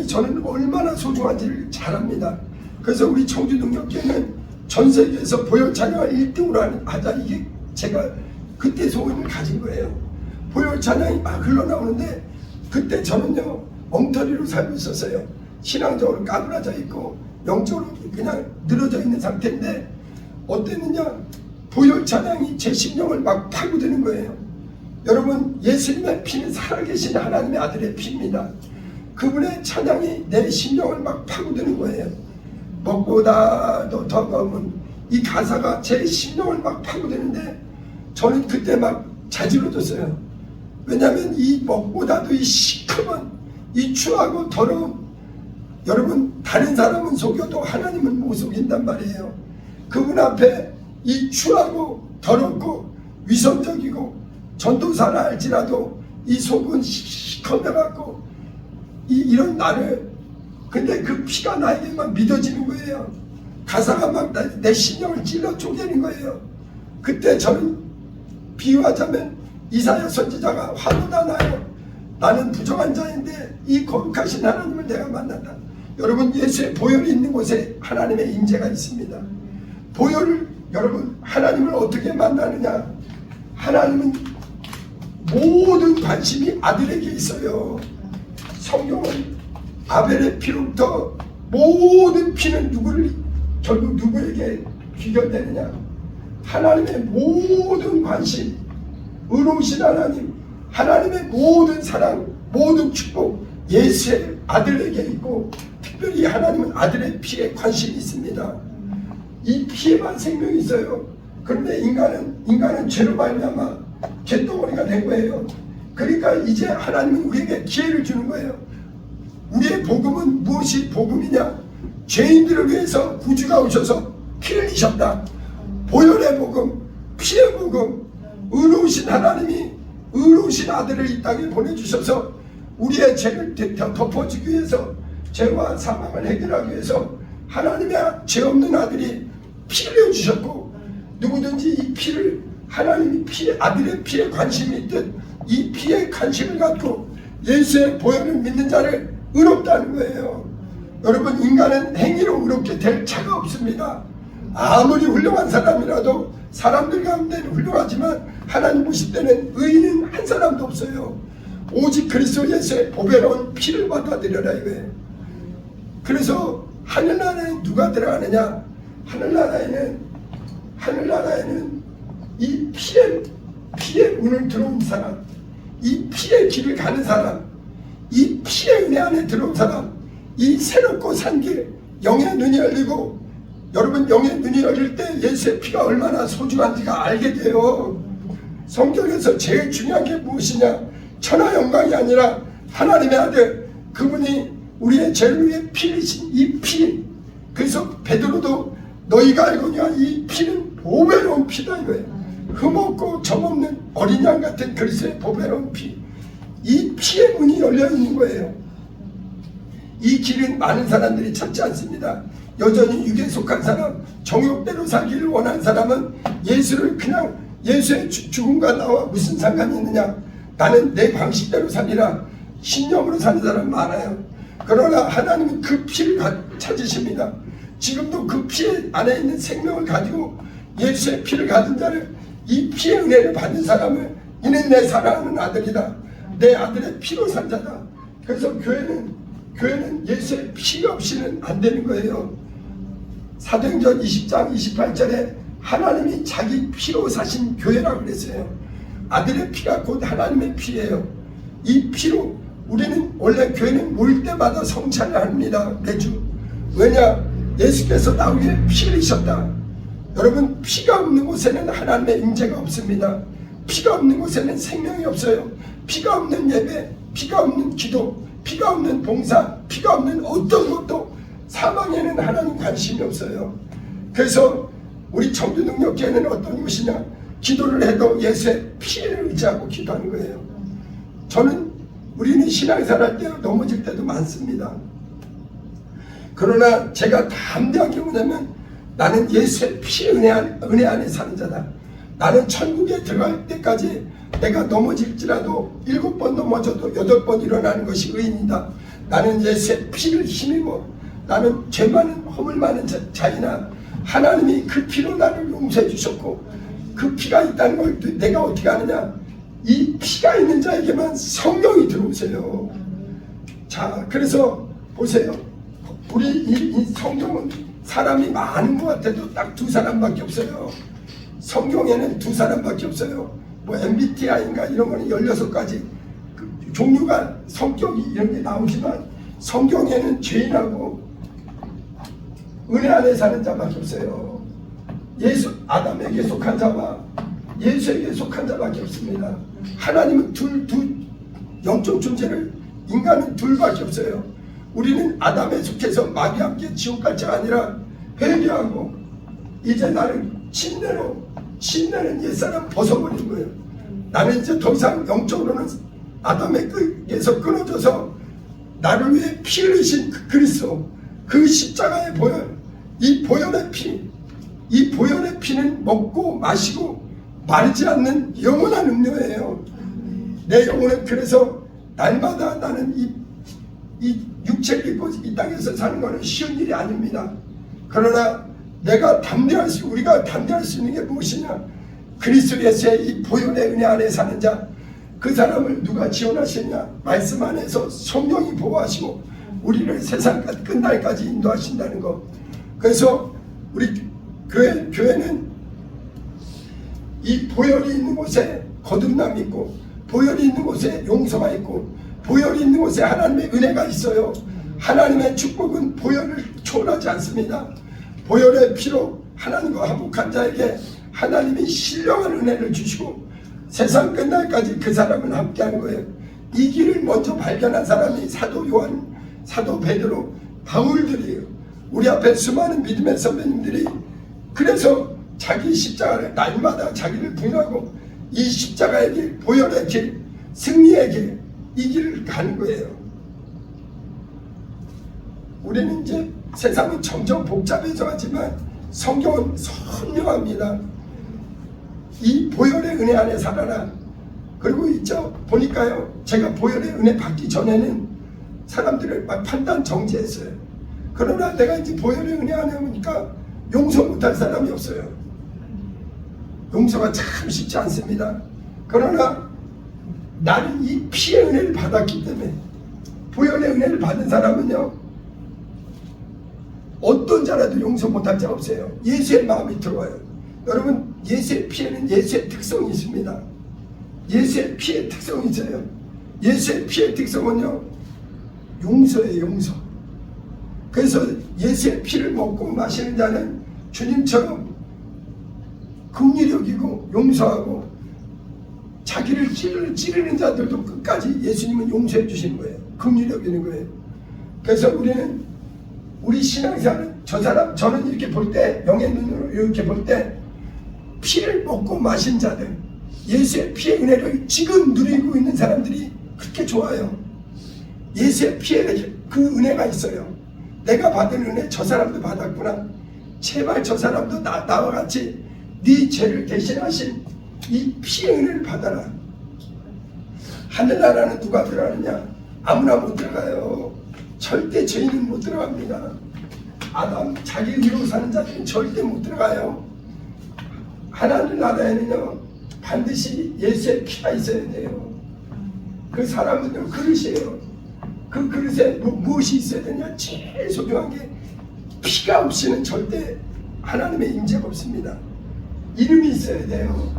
저는 얼마나 소중한지를 잘 압니다. 그래서 우리 청주능력교회는 전 세계에서 보혈 찬양을 1등으로 하자, 이게 제가 그때 소원을 가진 거예요. 보혈 찬양이 막 흘러나오는데 그때 저는요 엉터리로 살고 있었어요. 신앙적으로 까불어져 있고 영적으로 그냥 늘어져 있는 상태인데 어땠느냐, 보혈 찬양이 제 심령을 막 파고드는 거예요. 여러분, 예수님의 피는 살아계신 하나님의 아들의 피입니다. 그분의 찬양이 내 심령을 막 파고드는 거예요. 먹보다도 더 검은 이 가사가 제 심령을 막 파고드는데 저는 그때 막 자지러졌어요. 왜냐하면 이 먹보다도 이 시커먼 이 추하고 더러운, 여러분 다른 사람은 속여도 하나님은 못 속인단 말이에요. 그분 앞에 이 추하고 더럽고 위선적이고 전도사라 할지라도 이 속은 시커매갖고 이런 나를, 근데 그 피가 나에게만 믿어지는 거예요. 가사가 막 내 심령을 찔러 쪼개는 거예요. 그때 저는 비유하자면 이사야 선지자가 화보다 나요. 나는 부정한 자인데 이 거룩하신 하나님을 내가 만난다. 여러분, 예수의 보혈이 있는 곳에 하나님의 임재가 있습니다. 보혈을, 여러분, 하나님을 어떻게 만나느냐, 하나님은 모든 관심이 아들에게 있어요. 성경은 아벨의 피로부터 모든 피는 결국 누구에게 귀결되느냐, 하나님의 모든 관심, 의로우신 하나님, 하나님의 모든 사랑, 모든 축복 예수의 아들에게 있고, 특별히 하나님은 아들의 피에 관심이 있습니다. 이 피에만 생명이 있어요. 그런데 인간은 죄로 말미암아 갯덩어리가 된 거예요. 그러니까 이제 하나님은 우리에게 기회를 주는 거예요. 우리의 복음은 무엇이 복음이냐? 죄인들을 위해서 구주가 오셔서 피를 흘리셨다. 보혈의 복음, 피의 복음, 의로우신 하나님이 의로우신 아들을 이 땅에 보내주셔서 우리의 죄를 덮어주기 위해서, 죄와 사망을 해결하기 위해서 하나님의 죄 없는 아들이 피를 흘려주셨고, 누구든지 이 피를, 하나님이 아들의 피에 관심이 있듯 이 피에 관심을 갖고 예수의 보혈을 믿는 자를 의롭다는 거예요. 여러분, 인간은 행위로 의롭게 될 자가 없습니다. 아무리 훌륭한 사람이라도 사람들 가운데는 훌륭하지만 하나님 보실 때는 의인은 한 사람도 없어요. 오직 그리스도 예수의 보배로운 피를 받아들여라 이거예요. 그래서 하늘나라에 누가 들어가느냐? 하늘나라에는 이 피의 문을 들어온 사람, 이 피의 길을 가는 사람, 이 피의 은혜 안에 들어온 사람, 이 새롭고 산 길, 영의 눈이 열리고, 여러분, 영의 눈이 열릴 때 예수의 피가 얼마나 소중한지가 알게 돼요. 성경에서 제일 중요한 게 무엇이냐? 천하 영광이 아니라 하나님의 아들, 그분이 우리의 죄를 위해 피 흘리신 이 피. 그래서 베드로도 너희가 알거냐, 이 피는 보배로운 피다 이거예요. 흠없고 점없는 어린 양 같은 그리스도의 보배로운 피. 이 피의 문이 열려 있는 거예요. 이 길은 많은 사람들이 찾지 않습니다. 여전히 육에 속한 사람, 정욕대로 살기를 원하는 사람은 예수를 그냥, 예수의 죽음과 나와 무슨 상관이 있느냐, 나는 내 방식대로 살리라, 신념으로 사는 사람 많아요. 그러나 하나님은 그 피를 찾으십니다. 지금도 그 피 안에 있는 생명을 가지고 예수의 피를 가진 자를, 이 피의 은혜를 받는 사람을, 이는 내 사랑하는 아들이다, 내 아들의 피로 산 자다. 그래서 교회는 예수의 피 없이는 안 되는 거예요. 사도행전 20장 28절에 하나님이 자기 피로 사신 교회라고 그랬어요. 아들의 피가 곧 하나님의 피예요. 이 피로 우리는 원래 교회는 모일 때마다 성찬을 합니다. 매주. 왜냐? 예수께서 나 위에 피 흘리셨다. 여러분, 피가 없는 곳에는 하나님의 임재가 없습니다. 피가 없는 곳에는 생명이 없어요. 피가 없는 예배, 피가 없는 기도, 피가 없는 봉사, 피가 없는 어떤 것도 사망에는 하나님 관심이 없어요. 그래서 우리 청주능력교회는 어떤 곳이냐? 기도를 해도 예수의 피를 의지하고 기도하는 거예요. 우리는 신앙생활 할 때 넘어질 때도 많습니다. 그러나 제가 담대한 게 뭐냐면, 나는 예수의 피 은혜 안에 사는 자다. 나는 천국에 들어갈 때까지 내가 넘어질지라도 7번 넘어져도 8번 일어나는 것이 의인이다. 나는 예수의 피를 힘입어. 나는 죄 많은 허물 많은 자이나 하나님이 그 피로 나를 용서해 주셨고, 그 피가 있다는 걸 내가 어떻게 아느냐? 이 피가 있는 자에게만 성령이 들어오세요. 자, 그래서 보세요. 우리 이 성경은 사람이 많은 것 같아도 딱 2사람밖에 없어요. 성경에는 2사람밖에 없어요. 뭐 MBTI인가 이런 거는 16가지 종류가 성격이 이런 게 나오지만, 성경에는 죄인하고 은혜 안에 사는 자밖에 없어요. 아담에게 속한 자와 예수에게 속한 자밖에 없습니다. 하나님은 둘 영적 존재를, 인간은 둘밖에 없어요. 우리는 아담에 속해서 마귀와 함께 지옥 갈 자가 아니라 회개하고 이제 나는 침례는 옛사람 벗어버린 거예요. 나는 이제 더 이상 영적으로는 아담에게서 끊어져서 나를 위해 피 흘리신 그리스도, 그 십자가의 보혈, 이 보혈의 피는 먹고 마시고 마르지 않는 영원한 음료예요. 내 영혼은 그래서 날마다 나는 이 육체를 입고 이 땅에서 사는 것은 쉬운 일이 아닙니다. 그러나 우리가 담대할 수 있는 게 무엇이냐? 그리스도 예수의 이 보혈의 은혜 안에 사는 자, 그 사람을 누가 지원하시냐? 말씀 안에서 성령이 보호하시고 우리를 세상 끝날까지 인도하신다는 것. 그래서 우리 교회는 이 보혈이 있는 곳에 거듭남이 있고, 보혈이 있는 곳에 용서가 있고, 보혈이 있는 곳에 하나님의 은혜가 있어요. 하나님의 축복은 보혈을 초월하지 않습니다. 보혈의 피로 하나님과 화목한 자에게 하나님이 신령한 은혜를 주시고 세상 끝날까지 그 사람은 함께하는 거예요. 이 길을 먼저 발견한 사람이 사도 요한, 사도 베드로, 바울들이에요. 우리 앞에 수많은 믿음의 선배님들이 그래서 자기 십자가를 날마다 자기를 부인하고 이 십자가의 길, 보혈의 길, 승리의 길, 이 길을 가는 거예요. 우리는 이제 세상은 점점 복잡해져 가지만 성경은 선명합니다. 이 보혈의 은혜 안에 살아라. 그리고 있죠, 보니까요, 제가 보혈의 은혜 받기 전에는 사람들을 막 판단 정지했어요. 그러나 내가 이제 보혈의 은혜 안에 오니까 용서 못할 사람이 없어요. 용서가 참 쉽지 않습니다. 그러나 나는 이 피의 은혜를 받았기 때문에, 보혈의 은혜를 받은 사람은요, 어떤 자라도 용서 못할 자가 없어요. 예수의 마음이 들어와요. 여러분, 예수의 피에는 예수의 특성이 있습니다. 예수의 피의 특성이 있어요. 예수의 피의 특성은요, 용서예요, 용서. 그래서 예수의 피를 먹고 마시는 자는 주님처럼 긍휼히 여기고 용서하고, 자기를 찌르는 자들도 끝까지 예수님은 용서해 주시는 거예요. 긍휼히 여기는 거예요. 그래서 우리 신앙생활은 저는 이렇게 볼 때, 영의 눈으로 이렇게 볼 때, 피를 먹고 마신 자들, 예수의 피의 은혜를 지금 누리고 있는 사람들이 그렇게 좋아요. 예수의 피의 그 은혜가 있어요. 내가 받은 은혜 저 사람도 받았구나. 제발 저 사람도 나와 같이 네 죄를 대신하신 이 피의 은혜를 받아라. 하늘나라는 누가 들어가느냐? 아무나 못 들어가요. 절대 죄인은 못 들어갑니다. 아담 자기 의로 사는 자들은 절대 못 들어가요. 하나님 나라에는요, 반드시 예수의 피가 있어야 돼요. 그 사람은요, 그릇이에요. 그 그릇에 무엇이 있어야 되냐? 제일 소중한 게 피가 없이는 절대 하나님의 임재가 없습니다. 이름이 있어야 돼요.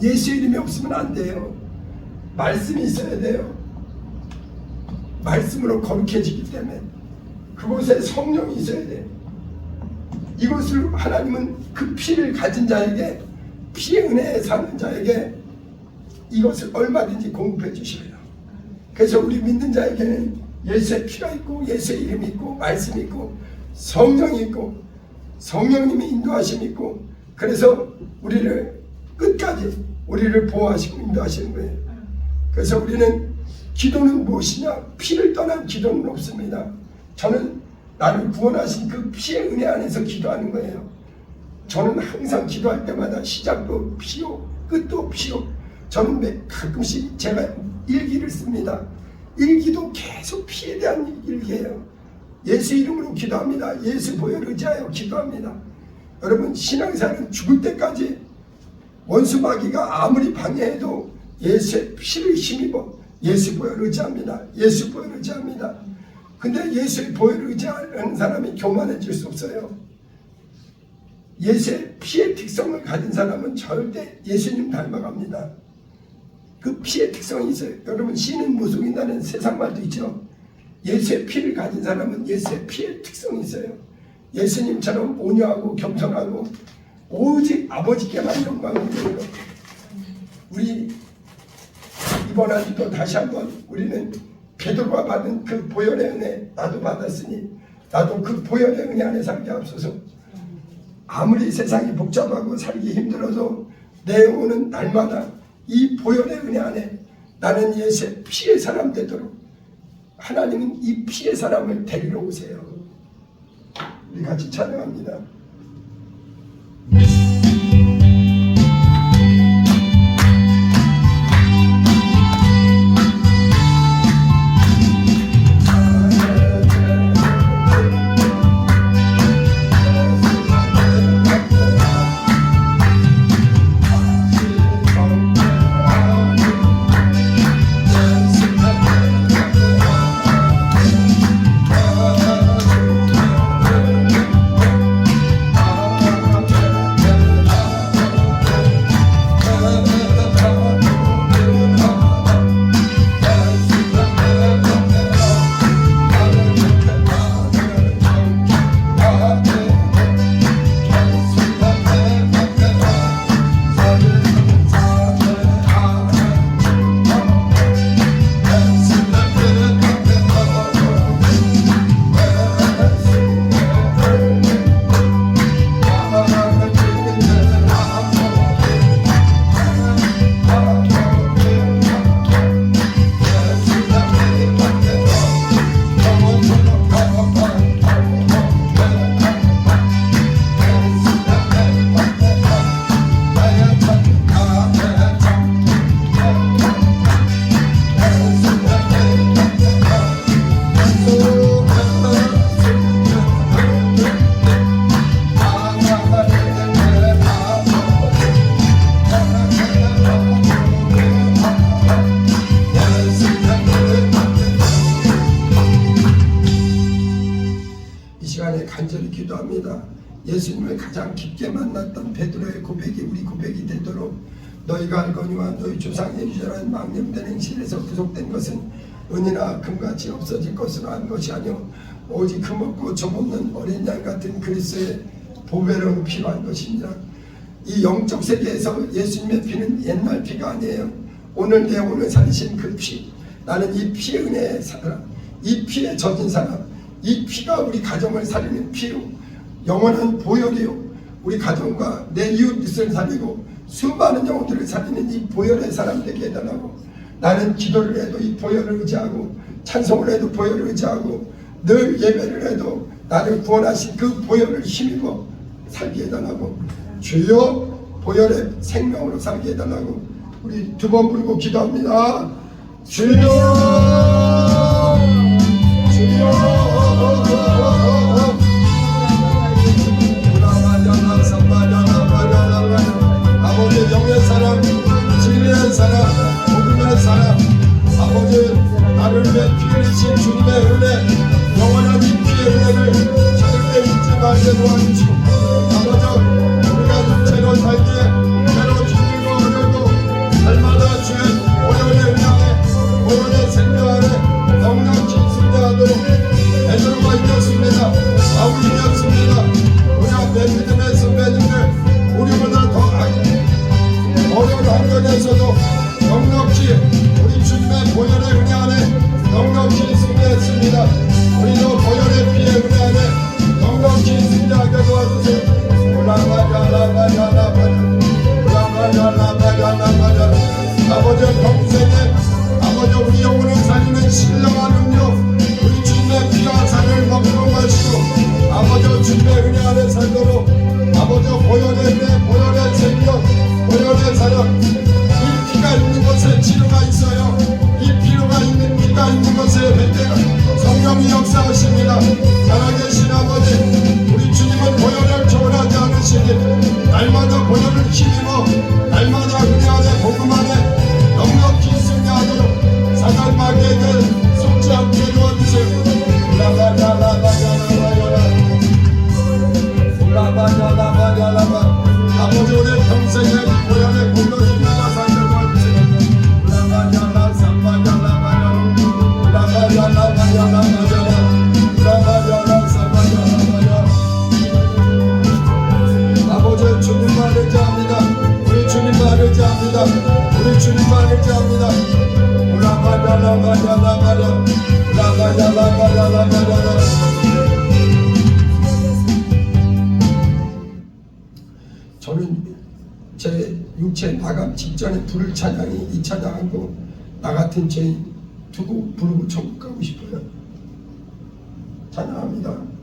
예수 이름이 없으면 안 돼요. 말씀이 있어야 돼요. 말씀으로 거룩해지기 때문에 그곳에 성령이 있어야 돼요. 이것을 하나님은 그 피를 가진 자에게, 피의 은혜에 사는 자에게 이것을 얼마든지 공급해 주셔요. 그래서 우리 믿는 자에게는 예수의 피가 있고, 예수의 이름이 있고, 말씀이 있고, 성령이 있고, 성령님의 인도하심이 있고, 그래서 우리를 끝까지 우리를 보호하시고 인도하시는 거예요. 그래서 우리는 기도는 무엇이냐? 피를 떠난 기도는 없습니다. 저는 나를 구원하신 그 피의 은혜 안에서 기도하는 거예요. 저는 항상 기도할 때마다 시작도 피요, 끝도 피요. 저는 가끔씩 제가 일기를 씁니다. 일기도 계속 피에 대한 일기예요. 예수 이름으로 기도합니다. 예수 보혈 의지하여 기도합니다. 여러분, 신앙생활은 죽을 때까지 원수 마귀가 아무리 방해해도 예수의 피를 힘입어 예수 보혈 의지합니다. 예수 보혈 의지합니다. 근데 예수의 보혈 의지하는 사람이 교만해질 수 없어요. 예수의 피의 특성을 가진 사람은 절대 예수님 닮아갑니다. 그 피의 특성이 있어요. 여러분, 씨는 못 속인다는 세상 말도 있죠. 예수의 피를 가진 사람은 예수의 피의 특성이 있어요. 예수님처럼 온유하고 겸손하고 오직 아버지께만 영광을 드리고, 우리 이번 한 주도 다시 한번 우리는 베드로가 받은 그 보혈의 은혜 나도 받았으니 나도 그 보혈의 은혜 안에 살게 하옵소서. 아무리 세상이 복잡하고 살기 힘들어도 내 영혼은 날마다 이 보혈의 은혜 안에 나는 예수의 피의 사람 되도록 하나님은 이 피의 사람을 데리러 오세요. 우리 같이 찬양합니다. 간절히 기도합니다. 예수님을 가장 깊게 만났던 베드로의 고백이 우리 고백이 되도록, 너희가 알거니와 너희 조상의 유전한 망령된 행실에서 구속된 것은 은이나 금같이 없어질 것으로 한 것이 아니오 오직 금없고 점없는 어린 양 같은 그리스도의 보배로운 피로 한 것입니다. 이 영적 세계에서 예수님의 피는 옛날 피가 아니에요. 오늘 내 오늘 살리신 그 피, 나는 이 피의 은혜에 살아, 이 피에 젖은 사람, 이 피가 우리 가정을 살리는 피요, 영원한 보혈이요, 우리 가정과 내 이웃을 살리고 수많은 영혼들을 살리는 이 보혈의 사람 되게 해달라고. 나는 기도를 해도 이 보혈을 의지하고, 찬송을 해도 보혈을 의지하고, 늘 예배를 해도 나를 구원하신 그 보혈을 힘입어 살게 해달라고. 주여 보혈의 생명으로 살게 해달라고. 우리 두 번 부르고 기도합니다. 주여 주여. 아버지, 영의 사람, 진리의 사람, 복음의 사람, 아버지, 나를 위해 피 흘리신 주님의 은혜, 영원한 이 피의 은혜를 절대 잊지 말게 도와주시고, 아버지, 우리가 육체로 살기에 때로 힘들고 어려도 성령이 역사하십니다. 살아계신 아버지, 우리 주님은 보혈을 초월하지 않으시니 날마다 보혈을 힘입어 날마다 은혜 안에 복음 안에 넉넉히 승리하도록 사단 마귀에게 속지 않게 도와주세요. 아버지, 우리 평생에 이 보혈의 공로 힘입어 살게 도와주세요. 아버지, 주님만 의지합니다. 우리 주님만 의지합니다. 우리 주님만 의지합니다. 저는 제 육체 나감 직전에 불을 찬양이 이 찬양하고 나 같은 죄인 두고 부르고 천국 가고 싶어요. 찬양합니다.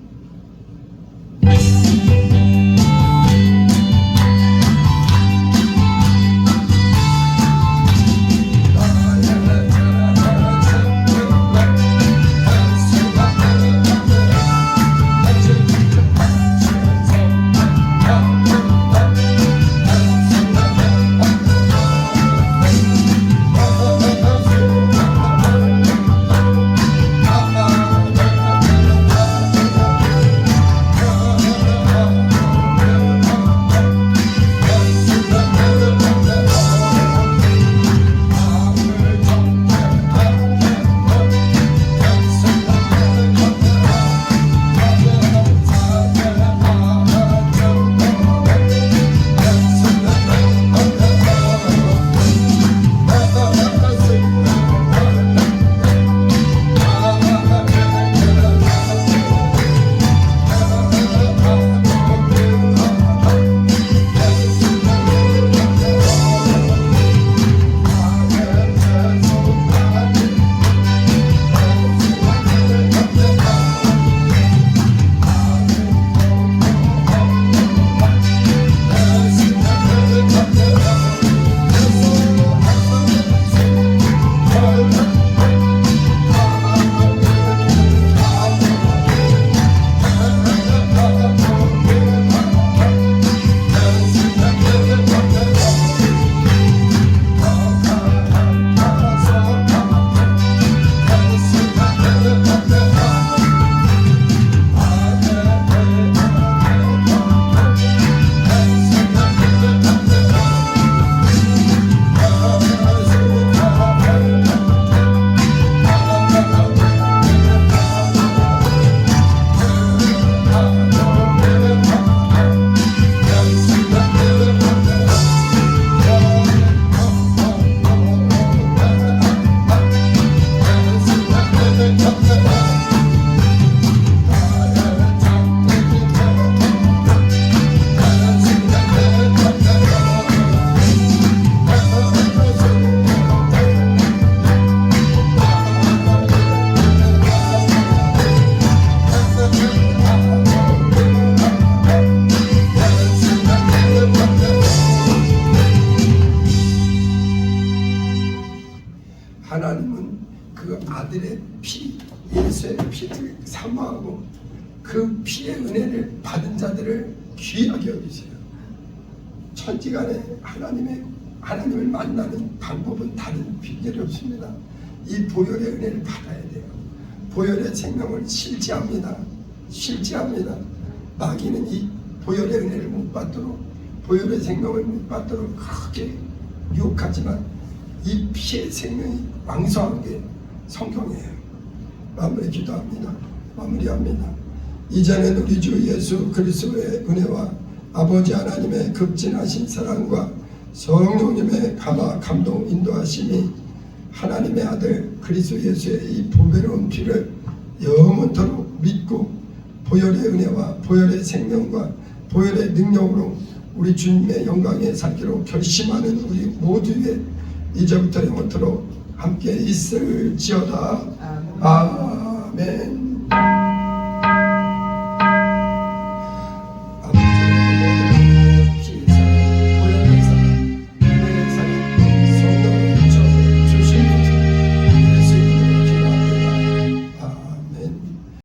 하나님은 그 아들의 피, 예수의 피를 사모하고 그 피의 은혜를 받은 자들을 귀하게 여기세요. 천지간에 하나님을 만나는 방법은 다른 비결이 없습니다. 이 보혈의 은혜를 받아야 돼요. 보혈의 생명을 실제합니다. 마귀는 이 보혈의 은혜를 못 받도록, 보혈의 생명을 못 받도록 그렇게 유혹하지만 이 피의 생명이 왕성한 게 성경이에요. 마무리합니다. 이제는 우리 주 예수 그리스도의 은혜와 아버지 하나님의 극진하신 사랑과 성령님의 감동 인도하심이 하나님의 아들 그리스도 예수의 이 보배로운 피를 영원토록 믿고 보혈의 은혜와 보혈의 생명과 보혈의 능력으로 우리 주님의 영광에 살기로 결심하는 우리 모두의 이제부터 영원토록 함께 있을지어다. 아멘.